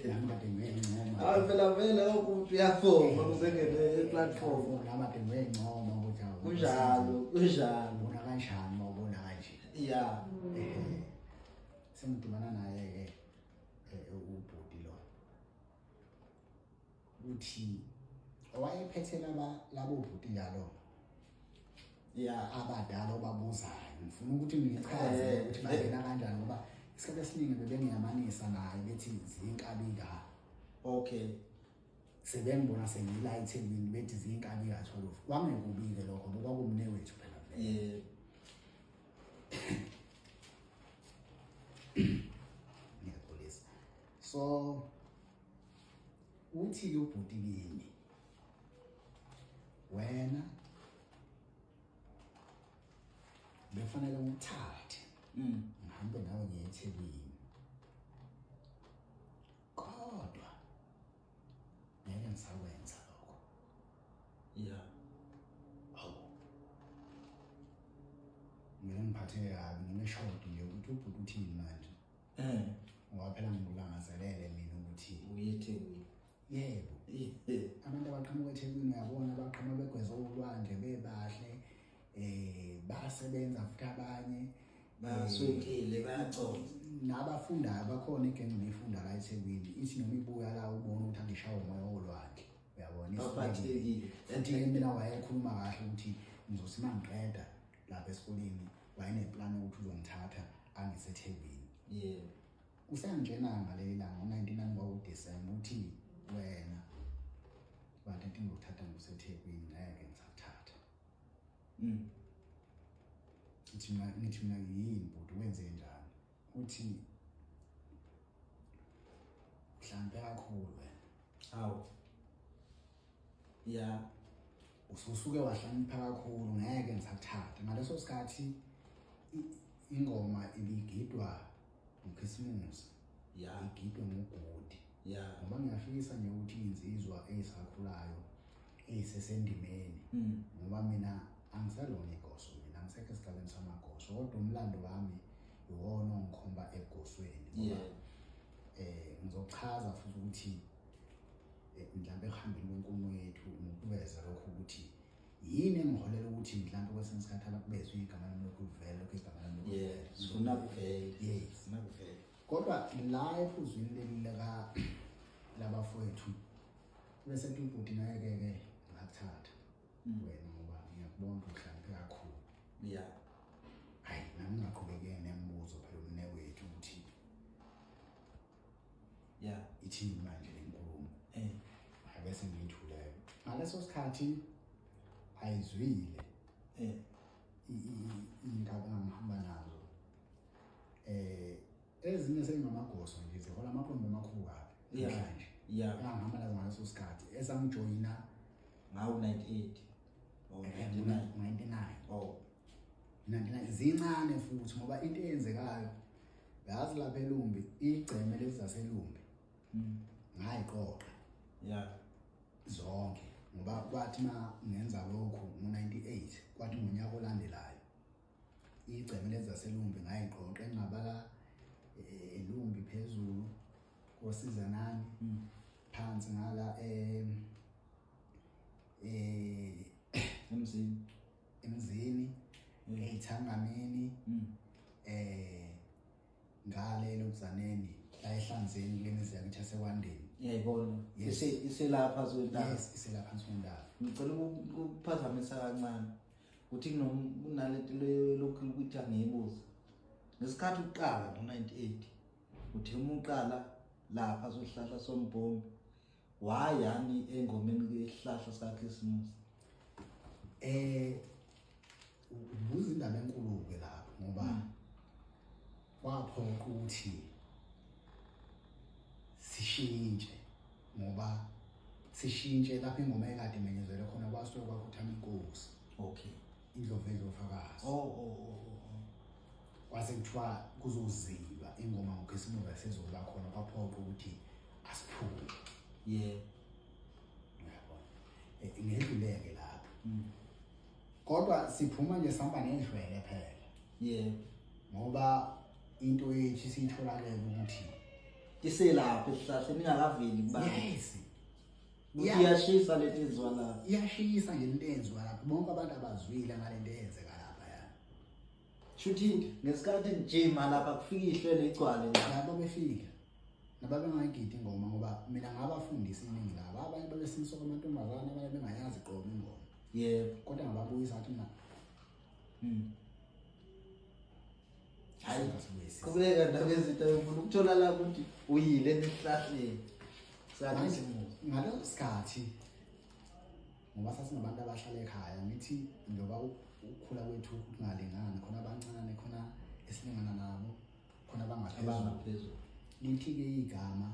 [SPEAKER 2] nami kade ngiyincoma
[SPEAKER 1] vele ukuthi uyafoma uzengene eplatform
[SPEAKER 2] nami kade ngiyincoma ukuthi
[SPEAKER 1] kunjalo
[SPEAKER 2] ubona kanjani mawubona kanje sengidibana naye-ke ubhuti lo uthi owayephethe labo bhuti njalo abadala obabuzayo ngifuna ukuthi ngichaze ukuthi bangena kanjani ngoba isikhathi esiningi bebengiyamanisa naye bethi ziyinkabika sebengibona sengila eThekwini bethi ziyinkabika 12 wangekubike lokho bekwakumnewethu phela ngiyaqolisa so uthi ubhuti kimi wena befanele uthathe ngihambe nawe ngiye eThekwini kodwa ngeke ngisakwenza lokho ngeke ngiphathe kabi ngimeshodi nje ukuthi ubhuti uthini manje ngoba phela ngibulangazelele mina ukuthi
[SPEAKER 1] uye eThekwini
[SPEAKER 2] yebo abantu abaqhamuka eThekwini uyabona abaqhamuka begweza ulwandle bebahle basebenza futhi abanye
[SPEAKER 1] baswekile bayagcoza
[SPEAKER 2] nabafundayo bakhona igenge lifunda la eThekwini ithi noma ibuya la ubona ukuthi angishawa umoya wolwandle uyabona
[SPEAKER 1] bapathekile
[SPEAKER 2] futhi mina wayekhuluma kahle ukuthi ngizosima ngiqeda lapha esikoleni wayeneplan ukuthi uzongithatha angiseThekwini usangena ngaleli langa ngo-19 kwaDisemba uthi wena bathi ngizothatha ngiseThekwini ngeke ngisathatha ngithi mina yini bhuti wenze njani uthi mhlambe kakhulu wena ususuke wahlonipha kakhulu ngeke ngisathatha ngaleso sikhathi ingoma ibigidwa uChristmas igidwe ngugodi
[SPEAKER 1] yeah
[SPEAKER 2] ngoba ngiyafikisa nje ukuthi insizwa ezisakhulayo ezisendimeni ngoba mina angisalona igoso mina ngisekho esigabeni samagoso kodwa umlando wami iwona ongikhomba egosweni ngoba ngizochaza futhi ukuthi mhlambe ehambeni kwenkulumo yethu ngokuveza lokho ukuthi yini engiholela ukuthi mhlambe kwesinye isikhathi abakubezwe igama lami lokuvela lokho igama lami lokuvela
[SPEAKER 1] sifuna kuvela
[SPEAKER 2] yes
[SPEAKER 1] sifuna kuvela
[SPEAKER 2] kodwa la ephuzwini leli labafowethu bese ibhuti naye-ke ngakuthatha wena ngoba ngiyakubona uhlakaniphe kakhulu
[SPEAKER 1] yeah
[SPEAKER 2] hayi nami ngaqhubekeke nemibuzo phela umnewethu ukuthi
[SPEAKER 1] yeah
[SPEAKER 2] ithini manje le nkulumo bese ngiyithulele ngaleso sikhathi ayizwile indaba engihamba nazo ezinye sengamagoso nje zihola amaphondo amakhulu kabi manje engihamba nazo ngaleso sikhathi esangijoyina
[SPEAKER 1] ngawo 98 or
[SPEAKER 2] 99
[SPEAKER 1] oh
[SPEAKER 2] 99 zincane futhi ngoba into eyenzekayo yazi lapha eLumbi igceme lezi zaseLumbi ngayiqoqa
[SPEAKER 1] yeah
[SPEAKER 2] zonke ngoba kwathi ma ngenza lokho ngo98 kwathi ngonyaka olandelayo igceme lezi zaseLumbi ngayiqoqa engabala eLumbi phezulu koSizanani phansi ngala emzini eThangamini ngale lokuzaneni la eHlanzeni lemizi yakithi yasekwandeni
[SPEAKER 1] yayibona iselapha zondaba
[SPEAKER 2] yes iselapha zondaba
[SPEAKER 1] ngicela ukuphazamisa kancane uthi kunalento lokhu ukuthi angiyibuza ngesikhathi uqala ngo98 uthi umuqala lapha sohlahla sombhombe wayani engomeni kesihlahla sakhe isimusi
[SPEAKER 2] ubuza indaba enkulu ke lapho ngoba kwaphoqa ukuthi sishintshe ngoba sishintshe lapho ingoma ekade imenyezelwe khona kwasuke kwakhuthama inkosi
[SPEAKER 1] okay
[SPEAKER 2] indlovu ezofakazi kwase kuthiwa kuzoziba ingoma ngokhisimuva sezoba khona kwaphoqa ukuthi asiphume uyabona ngedluleke lapho kodwa siphuma nje sihamba nendlwele phela ngoba into yethu siyitholakele ukuthi
[SPEAKER 1] iselapha esihlahla ningakaveli kubantu
[SPEAKER 2] yes
[SPEAKER 1] ukuthi iyashisa lento ezwa la
[SPEAKER 2] iyashisa nje lento ezwa lapha bonke abantu abazwile ngalento eyenzeka lapha yana
[SPEAKER 1] shuthi ngesikhathi njema lapha kufika ihlelo igcwale
[SPEAKER 2] lapha befika nababengayigidi ingoma ngoba mina ngabafundisa iningi laba abanye babesinisoko amantombazana abanye bengayazi qoba ingoma kodwa ngababuyisa athi mina
[SPEAKER 1] hayi kubeka ndaba ezinto ufuna ukuthola la ukuthi uyile esihlahleni sathi
[SPEAKER 2] ngaleso sikhathi ngoba sasingabantu abahlala ekhaya ngithi njengoba ukukhula kwethu kungalingani khona abancane khona esilingana nabo khona
[SPEAKER 1] abangaphezulu
[SPEAKER 2] lithi-ke igama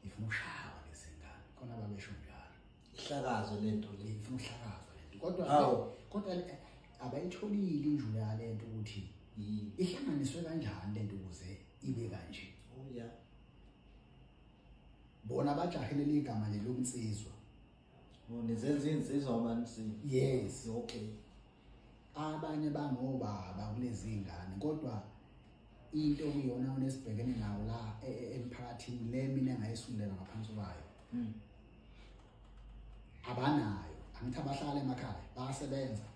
[SPEAKER 2] ifuna ushawa lesingane khona babesho njalo
[SPEAKER 1] ihlakazo lento le
[SPEAKER 2] ifuna uhlakazo lento kodwa abayitholile injulu yalento ukuthi ihlanganiswe kanjani lento ukuze ibe kanje bona bajahele igama le lokunsizwa
[SPEAKER 1] nizenza insizwa abanisini
[SPEAKER 2] yes
[SPEAKER 1] okay
[SPEAKER 2] abanye bangobaba kulezi ingane kodwa into okuyona onesibhekene nawo la emphakathini le mina engayisulela ngaphansi kwayo abanayo angithi abahlala emakhaya bayasebenza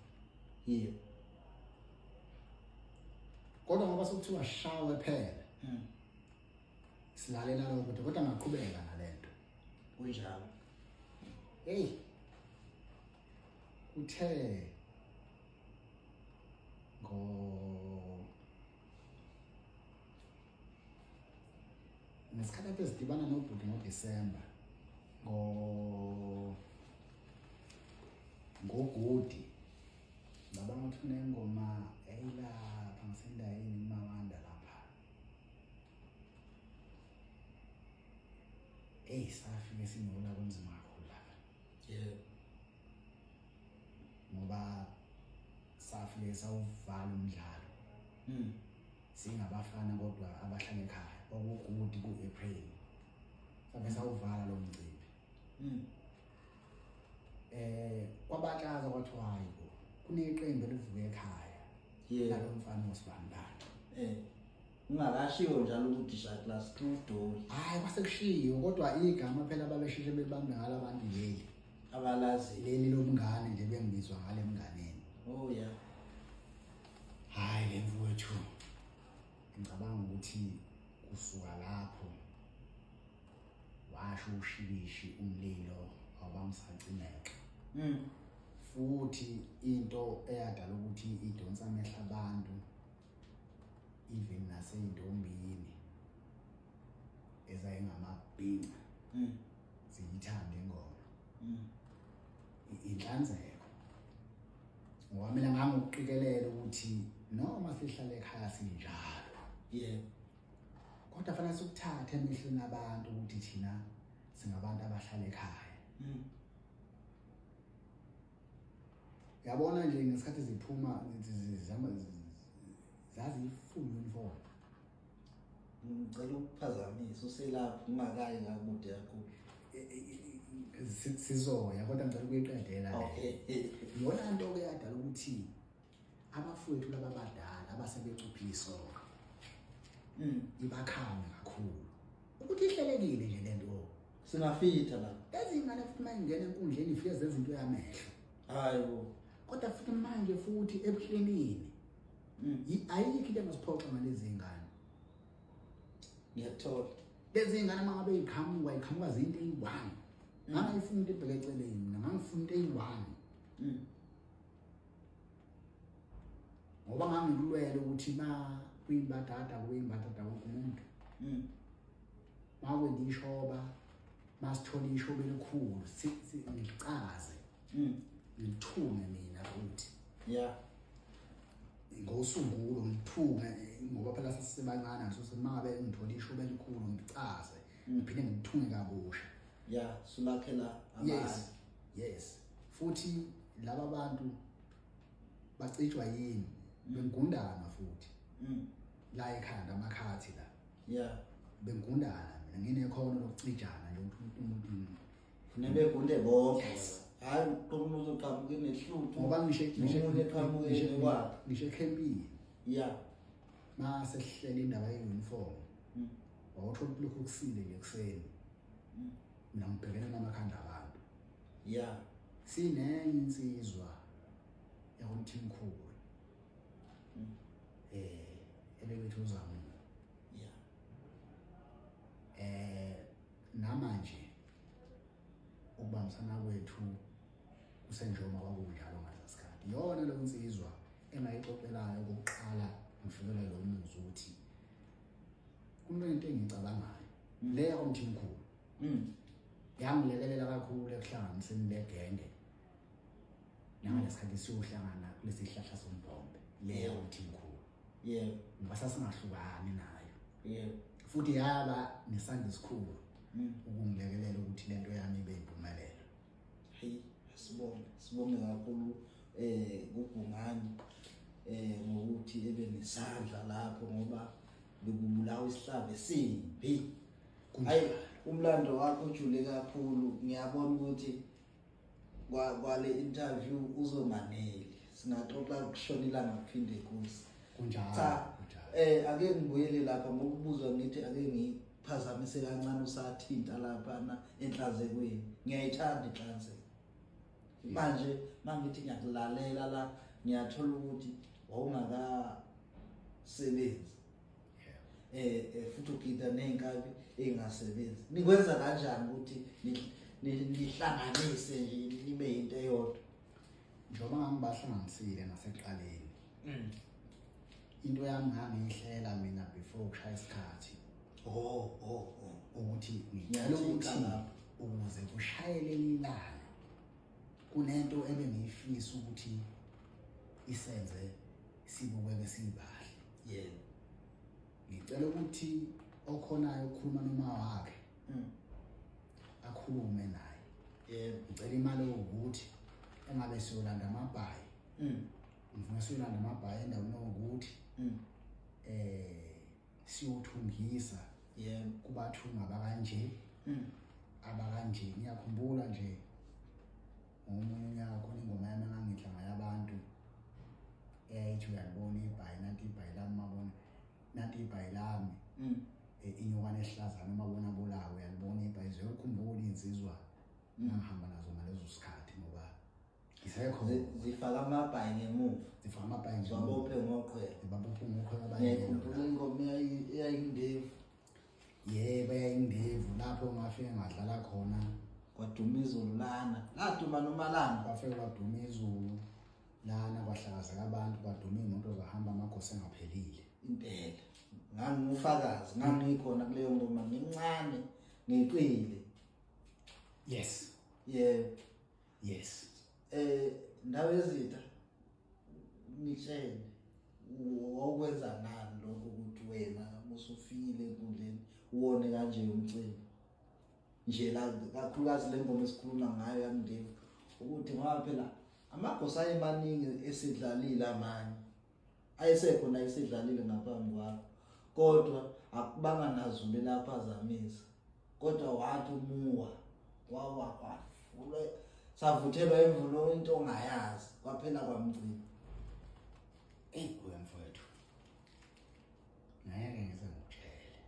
[SPEAKER 2] kodwa ngoba sokuthiwa shawe phela silalela lokho kodwa ngaqhubeka nalento
[SPEAKER 1] kunjalo
[SPEAKER 2] hey uthe nesikhathi lapho sidibana nobhuti ngoDisemba ngogodi ngabanga ukuthi kunengoma eyilapha ngisendayini iMawanda lapha safike sinola kunzima kakhulu lapha ngoba safike sawuvala umdlalo singabafana kodwa abahlala ekhaya okugudi ku-April sabe sawuvala lo mcimbi. Kwabatshaza kwathiwa hayi bo kuneqembu elivuka ekhaya lalo mfana osibandana
[SPEAKER 1] ungakashiwo njalo ukuthi sha class 2 Dolly
[SPEAKER 2] hayi kwasekushiwo kodwa igama phela babesheshe bebambe ngalabantu leli
[SPEAKER 1] abalazi
[SPEAKER 2] leli lobungane nje bengibizwa ngale mnganeni.
[SPEAKER 1] Oh yeah.
[SPEAKER 2] Hayi ke mfowethu ngicabanga ukuthi kusuka lapho washo ushibishi umlilo awubamsacimeka. Futhi into eyadala ukuthi idonsa amehla abantu even naseyintombini ezayengamabhinqa ziyithanda ingoma inhlanzeko ngoba mina ngangokuqikelela ukuthi noma sihlala ekhaya sinjalo kodwa fanele sikuthathe emehlweni abantu ukuthi thina singabantu abahlala ekhaya. Yabona nje ngesikhathi ziphuma zazi full uniform.
[SPEAKER 1] Ngicela ukuphazamisa uselapho ungakayi kakude kakhulu.
[SPEAKER 2] Sizoya kodwa ngicela ukuyiqedela le.
[SPEAKER 1] Okay.
[SPEAKER 2] Iyona nto ke yadala ukuthi abafowethu laba abadala abasebecuphile isonka. Ibakhanga kakhulu. Ukuthi ihlelekile nje lento.
[SPEAKER 1] Singafitha la.
[SPEAKER 2] Lezi ingane futhi mayingena enkundleni ifike zenza into yamehlo.
[SPEAKER 1] Hayibo.
[SPEAKER 2] Kodwa futhi manje futhi ebuhlenini. Ayikho into engasiphoxa ngalezi ingane.
[SPEAKER 1] Ngiyathola.
[SPEAKER 2] Lezi ingane mangabe iqhamuka zinto eyi-1. Ngangayifuna into ebheke eceleni mina ngangifuna into eyi-1. Ngoba ngangilulwele ukuthi kuyimbatata wonke umuntu. Mawe ngishoba masithola ishobe elikhulu ngicaze. Ngithunge mina futhi.
[SPEAKER 1] Yeah.
[SPEAKER 2] Ngosungulo ngithunge ngoba phela sisebancane ngaso mangabe ngithola ishobe elikhulu ngicaze ngiphinde ngithunge kabusha.
[SPEAKER 1] Yeah, sulakhela amali.
[SPEAKER 2] Yes. Futhi laba bantu bacijwa yini bengundana futhi. La ekhanda amakhathi la.
[SPEAKER 1] Yeah.
[SPEAKER 2] Bengundana mina nginekhono lokucijana nje umuntu
[SPEAKER 1] funebe kunde bonke. Hayi umuntu uzoqhamuka nehluthu
[SPEAKER 2] ngoba ngisho campini.
[SPEAKER 1] Yeah.
[SPEAKER 2] Mase sihlele indaba ye-uniform. Wawuthola lokhu kusile nje kuseni. Mina ngibhekene namakhanda abantu.
[SPEAKER 1] Yeah.
[SPEAKER 2] Sinenye insizwa yakumthimkhulu. Ebebethi uzamu. Yeah. Namanje ukubambisana kwethu kusenjoma kwakunjalo ngalesikhathi. Yona lo nsizwa engayixoxelayo kokuqala ngifikele lo muzi ukuthi kunento engicabangayo leya komthimkhulu. Yangilekelela kakhulu ekuhlanganiseni legenge. Nangalesikhathi siyohlangana kulesi sihlahla sombombe leya komthimkhulu.
[SPEAKER 1] Yeah.
[SPEAKER 2] Ngoba sasingahlukani nayo.
[SPEAKER 1] Yeah.
[SPEAKER 2] Futhi yaba nesandla esikhulu ukungilekelela ukuthi lento yami ibe impumelelo.
[SPEAKER 1] Hey, sibonge kakhulu kubhungani ngokuthi ebe nesandla lapho ngoba bekubulawa isihlava esimbi. Hayi umlando wakho ujule kakhulu ngiyabona ukuthi kwale interview uzomaneli singaxoxa kushona ilanga kuphinde kuze
[SPEAKER 2] kunjalo.
[SPEAKER 1] Ake ngibuyele lapha ngokubuzwa ngithi ake ngiphazamise kancane usathinta lapha enhlazekweni. Ngiyayithanda inhlanzeko. Manje mangithi ngiyakulalela la ngiyathola ukuthi wawungakasebenzi. Futhi ugida nenkabi engasebenzi. Nikwenza kanjani ukuthi nihlanganise nje nibe into eyodwa?
[SPEAKER 2] Njengoba ngangibahlanganisile nasekuqaleni. Into yami ngangiyihlela mina before ukushaya isikhathi. Ukuthi ngicela ukuthi ukuze kushayele ilanga kunento ebengiyifisa ukuthi isenze sibukeke sibahle.
[SPEAKER 1] Yeah.
[SPEAKER 2] Ngicela ukuthi okhonayo ukukhuluma noma wakhe akhulume naye.
[SPEAKER 1] Yeah.
[SPEAKER 2] Ngicela imali ukuthi engabe siyolanda amabhayi. Ngifuna siyolanda amabhayi endaweni ukuthi siyothungisa.
[SPEAKER 1] Yeah.
[SPEAKER 2] Kubathunga bakanje abakanje. Ngiyakhumbula nje ngomunye unyaka khona ingoma yami engangidla yabantu eyayithi uyalibona ibhayi nanti ibhayi lami mabona nanti ibhayi lami inyokwane esihlazana mabona bolawo uyalibona ibhayi ziyokhumbula insizwa ngihamba nazo ngalezo sikhathi ngoba isekho
[SPEAKER 1] zifaka amabhayi ngemuva
[SPEAKER 2] zifaka amabhayi
[SPEAKER 1] babophe ngoqhele
[SPEAKER 2] abanye
[SPEAKER 1] ngikhumbula ingoma eyayindevu
[SPEAKER 2] yebo eyayindevu lapho ngafike ngadlala khona
[SPEAKER 1] kwaduma izulu lana laduma nomalanga
[SPEAKER 2] bafike kwaduma izulu lana kwahlakazeka abantu kwaduma imoto zahamba amagosi engaphelile
[SPEAKER 1] impela ngangufakazi ngangikhona kuleyo ngoma ngincane ngiqile
[SPEAKER 2] yes
[SPEAKER 1] ndawo ezitha ngitshele okwenza ngani lokho ukuthi wena musufikile enkundleni uwone kanje umcimbi nje la kakhulukazi le ngoma esikhuluma ngayo yamndevu ukuthi ngoba phela amagosa ayemaningi esidlalile amanye ayisekho na isidlalile ngaphambi kwakho kodwa akubanga nazulu laphazamisa kodwa wathi umuwa wawafule savuthelwa imvulo into ongayazi kwaphela kwamcimbi
[SPEAKER 2] mfowethu ngeke ngize ngitshele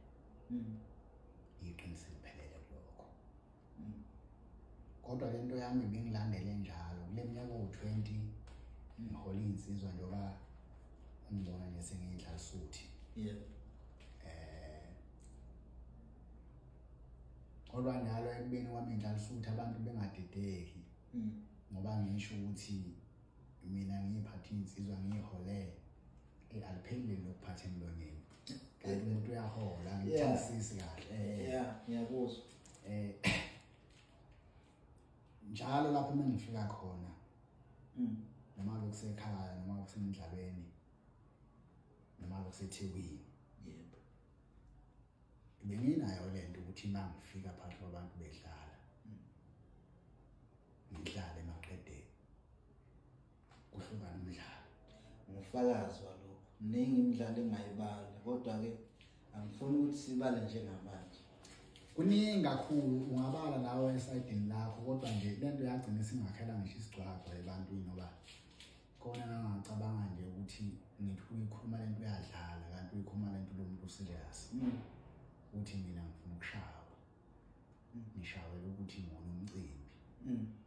[SPEAKER 2] iqiniso liphelele kulokho kodwa lento yami bengilandele njalo kule minyaka u20 ngihola insizwa njengoba ungibona nje sengidlala suthi kodwa njalo ekubeni kwami ngidlala suthi abantu bengadideki ngoba ngisho ukuthi mina ngiyiphatha insizwa ngiyihole aliphelile lokuphatha emlonyeni kanti umuntu uyahola ngithandisisi kahle
[SPEAKER 1] ngiyakuzwa
[SPEAKER 2] njalo lapho mengifika khona noma lokusekhaya noma kusemidlalweni noma lokuseThekwini benginayo lento ukuthi mangifika phakathi kwabantu bedlala ngidlale maqede kuhlukana umdlalo
[SPEAKER 1] ngufakazi walokho ningi imidlalo engayibala kodwa ke angifuni ukuthi sibale njengamanje
[SPEAKER 2] kuningi kakhulu ungabala nawe esayidini lakho kodwa nje lento yagcina singakhela ngisho isigcwagcwa ebantwini ngoba khona ngangacabanga nje ukuthi ngithi uyikhuluma lento uyadlala kanti uyikhuluma lento lomuntu serious uthi mina ngifuna ukushawa ngishawela ukuthi ngona umcimbi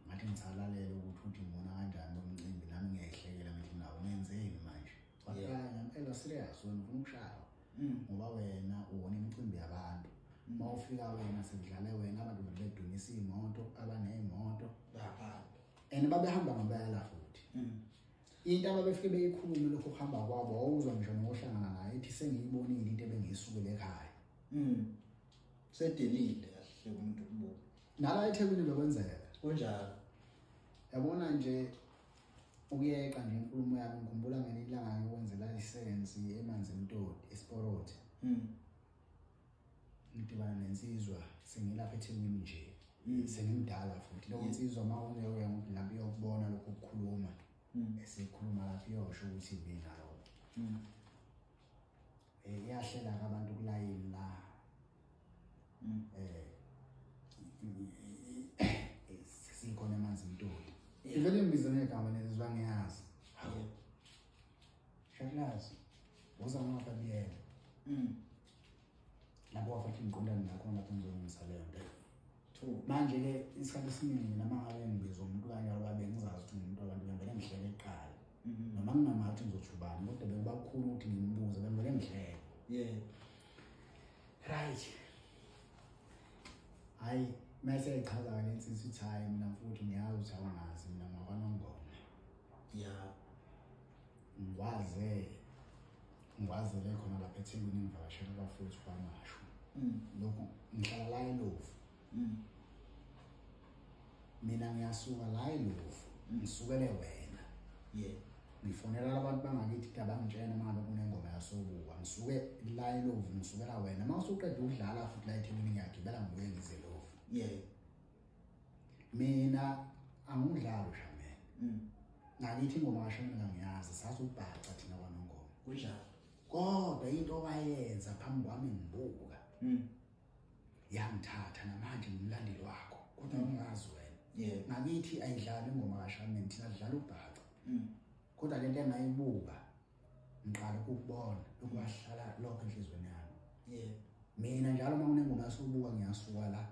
[SPEAKER 2] ngathi ngithalalele ukuthi ngona kanjani lo mcimbi nami ngiyayihlekela ngithi nawo ngenzeni manje kodwa ngempela serious wena ufuna ukushawa ngoba wena uwona imicimbi yabantu mawufika wena sekudlale wena abantu bedumisa imoto abanezimoto
[SPEAKER 1] bahamba
[SPEAKER 2] and babehamba ngabayala futhi into ababefike beyikhulume lokho kuhamba kwabo awuzwa ngisho nohlangana naye ethi sengiyibonile into ebengiyisukele ekhaya
[SPEAKER 1] sedelile kahle umuntu kubo
[SPEAKER 2] nala eThekwini bekwenzeka
[SPEAKER 1] kunjalo
[SPEAKER 2] yabona nje ukuyeqa nje inkulumo yami ngikhumbula ngelinye ilanga ngikwenzela lisensi emanzi Mtoti eSporot ngidibana nensizwa sengilapha eThekwini nje sengimdala futhi lo nsizwa mawuye lapho yokubona lokho ukukhuluma esikhuluma lapho iyosho ukuthi mina lo yahlela abantu kulayini la sikhona emanzi Mtoti ivele imbizo negama lezizwa ngiyazi Shalazi woza ngapha biyela lapho wafathi imqondane nakho lapho ngizongisa leyo nto manje ke isikhathi esiningi mina mangabe ngibizwa umuntu kanjalo babe ngizazi ukuthi umuntu abantu bengele ngihlele eqala noma ngingamathi ngizojubana kodwa bekubakhulu ukuthi ngimbuze bengele ngihlele right hayi mase ichaza ke insizwa ithi hayi mina futhi ngiyazi ukuthi awungazi mina ngakwaNongoma ngwazele khona lapha eThekwini ngivakashela abafowethu bamashu lokho ngihlala la eLovu mina ngiyasuka la eLovu ngisukele wena ngifonela abantu bangakithi abangitshena mangabe kunengoma yasobuka ngisuke la eLovu ngisukela wena mawusuqeda ukudlala futhi la eThekwini ngiyagibela ngibuye ngize eLovu mina angudlalo shamene ngakithi ingoma kashona ngiyazi sasubhaca thina kwaNongoma
[SPEAKER 1] kunjalo
[SPEAKER 2] kodwa into bayenza phambi kwami ngibuka yangithatha namanje ngimlandeli wakho kodwa ungazi wena.
[SPEAKER 1] Yeah.
[SPEAKER 2] Ngakithi ayidlali ingoma kaShameni, thina sidlala ubhaca.
[SPEAKER 1] Mm.
[SPEAKER 2] Kodwa lento engayibuka ngiqala ukubona ukwahlala lokho enhlizweni yami.
[SPEAKER 1] Yeah.
[SPEAKER 2] Mina njalo uma kunengoma yasobuka ngiyasuka la.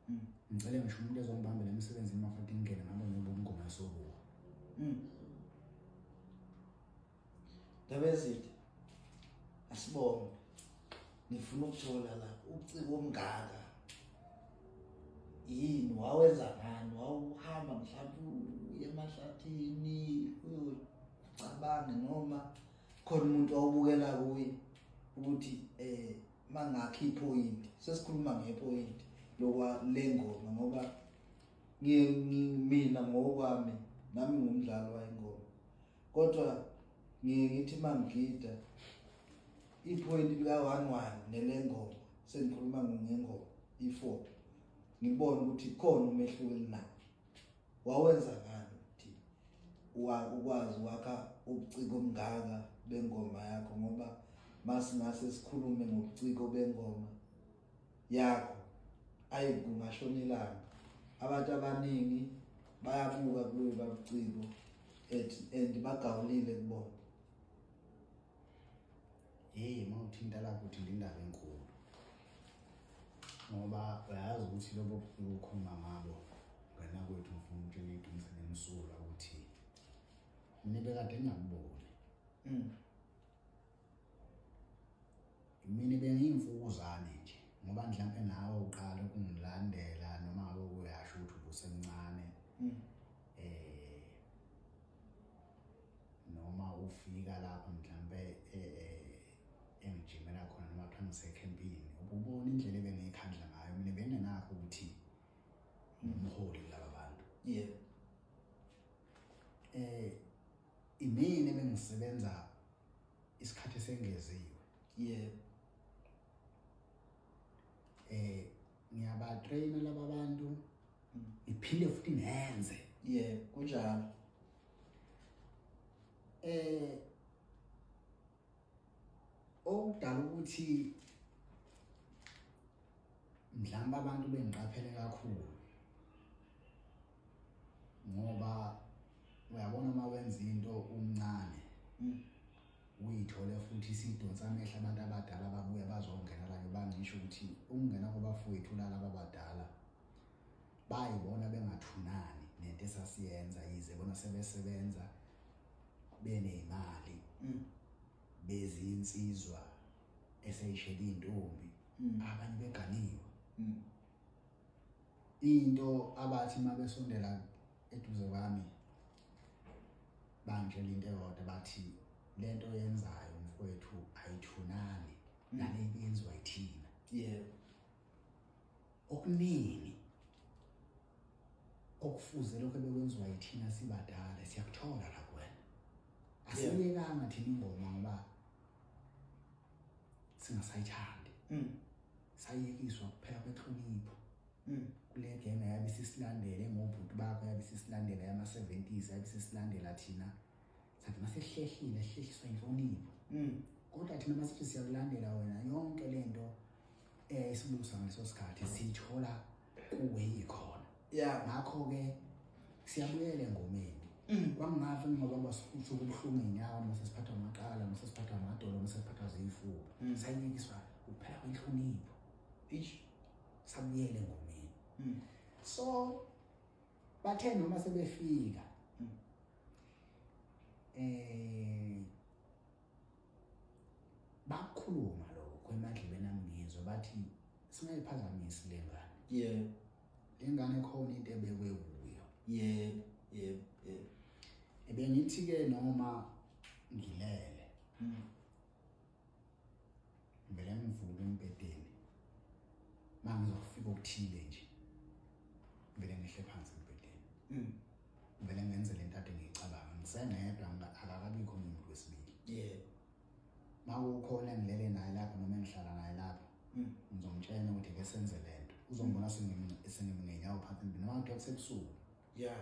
[SPEAKER 1] Mm.
[SPEAKER 2] Ngicela ngisho umuntu ezongibambela emsebenzini mafuthi ngingene ngabe ngiyobuka ingoma yasobuka.
[SPEAKER 1] Dabezitha asibonge ngifuna ukuthola la ubuciko omngaka yini wawenza ngani wawuhamba mhlawumbe uye emahlathini uyocabanga noma khona umuntu awubukela kuye ukuthi mangakho ipoint sesikhuluma ngepoint lokwa lengoma ngoba mina ngokwami nami ngumdlali wayengoma kodwa ngithi mangigida ipoint lika 11 nelengoma sengikhuluma ngengoma i4 ngibona ukuthi khona umehluko elinayo wawenza ngani ukuthi ukwazi wakha ubuciko omngaka bengoma yakho ngoba masingase sikhulume ngobuciko bengoma yakho ayikungashonelanga abantu abaningi bayabuka kulo babuciko and bagawulile kubona.
[SPEAKER 2] Mawuthinta lapho uthi indaba enkulu ngoba uyazi ukuthi lobo ukukhuluma ngabo ngena kwethu mfuna ukutshela iqiniso nemsula ukuthi mina bekade ngingakuboni. Mina bengiyimfukuzane nje ngoba mhlawumbe nawe uqala ukungilandela noma ngabe uyasho ukuthi ubusemncane noma ufika lapha mhlawumbe engijimela khona noma xa ngisekhempini ububona indlela ebengiyikhandla ngayo mina bengenakho ukuthi umholi laba bantu.
[SPEAKER 1] Yeah.
[SPEAKER 2] Imini bengisebenza isikhathi esengeziwe.
[SPEAKER 1] Yeah.
[SPEAKER 2] Ngiyabatraina laba bantu iphinde futhi nenze.
[SPEAKER 1] Yeah, kunjalo.
[SPEAKER 2] Okudala ukuthi mhlawumbe abantu bengiqaphele kakhulu ngoba uyabona uma wenza into umncane uyithole futhi isidonsa amehla abantu abadala babuye bazongena la ngisho ukuthi ukungena kwabafowethu laba abadala bayibona bengathunani nento esasiyenza yize bona sebesebenza benezimali bezinsizwa eseyishela intombi abanye beganiwe. Into abathi mabesondela eduze kwami bangitshela into eyodwa bathi lento yenzayo mfowethu ayithunani nale yenziwa yithina.
[SPEAKER 1] Yeah.
[SPEAKER 2] Okuningi okufuze lokho bekwenziwa yithina sibadala siyakuthola la kuwena. Asiyekanga thina ingoma ngoba singasayithandi. Sayekiswa kuphela kwenhlonipho. Kule genge yabe sisilandele ngobhuti bakho yabe sisilandela yama-70s yabe sisilandela thina sathi masehlehlile ehlehiswa inhlonipho. Kodwa thina masithi siyakulandela wena yonke lento esibusa ngaleso sikhathi sithola kuwe ikhona.
[SPEAKER 1] Yeah.
[SPEAKER 2] Ngakho ke siyabuyela engomeni. Kwangafa ngoba basifutha ubuhlungu inyawo mase siphatha amaqala mase siphatha amadolo mase siphatha izifuba. Sayekiswa kuphela kwenhlonipho. Sabuyela engomeni. So bathe noma sebefika bakhuluma lokho emadlebeni ami ngizwe bathi singayiphazamisi lengane.
[SPEAKER 1] Yeah.
[SPEAKER 2] Lengane khona into ebekwe kuyo.
[SPEAKER 1] Yeah.
[SPEAKER 2] Ebengithi ke noma ngilele ngivele ngivuke embedeni mangizofika okuthile nje ngivele ngihle phansi embedeni ngivele ngenze lento ade ngiyicabanga ngisengedwa akakabikho umuntu wesibili.
[SPEAKER 1] Yeah.
[SPEAKER 2] Mawukhona ngilele naye lapho noma engihlala naye lapho ngizomtshela ukuthi ke senze lento uzombona sengimngenyawo phansi noma kuthi kusebusuku.
[SPEAKER 1] Yeah.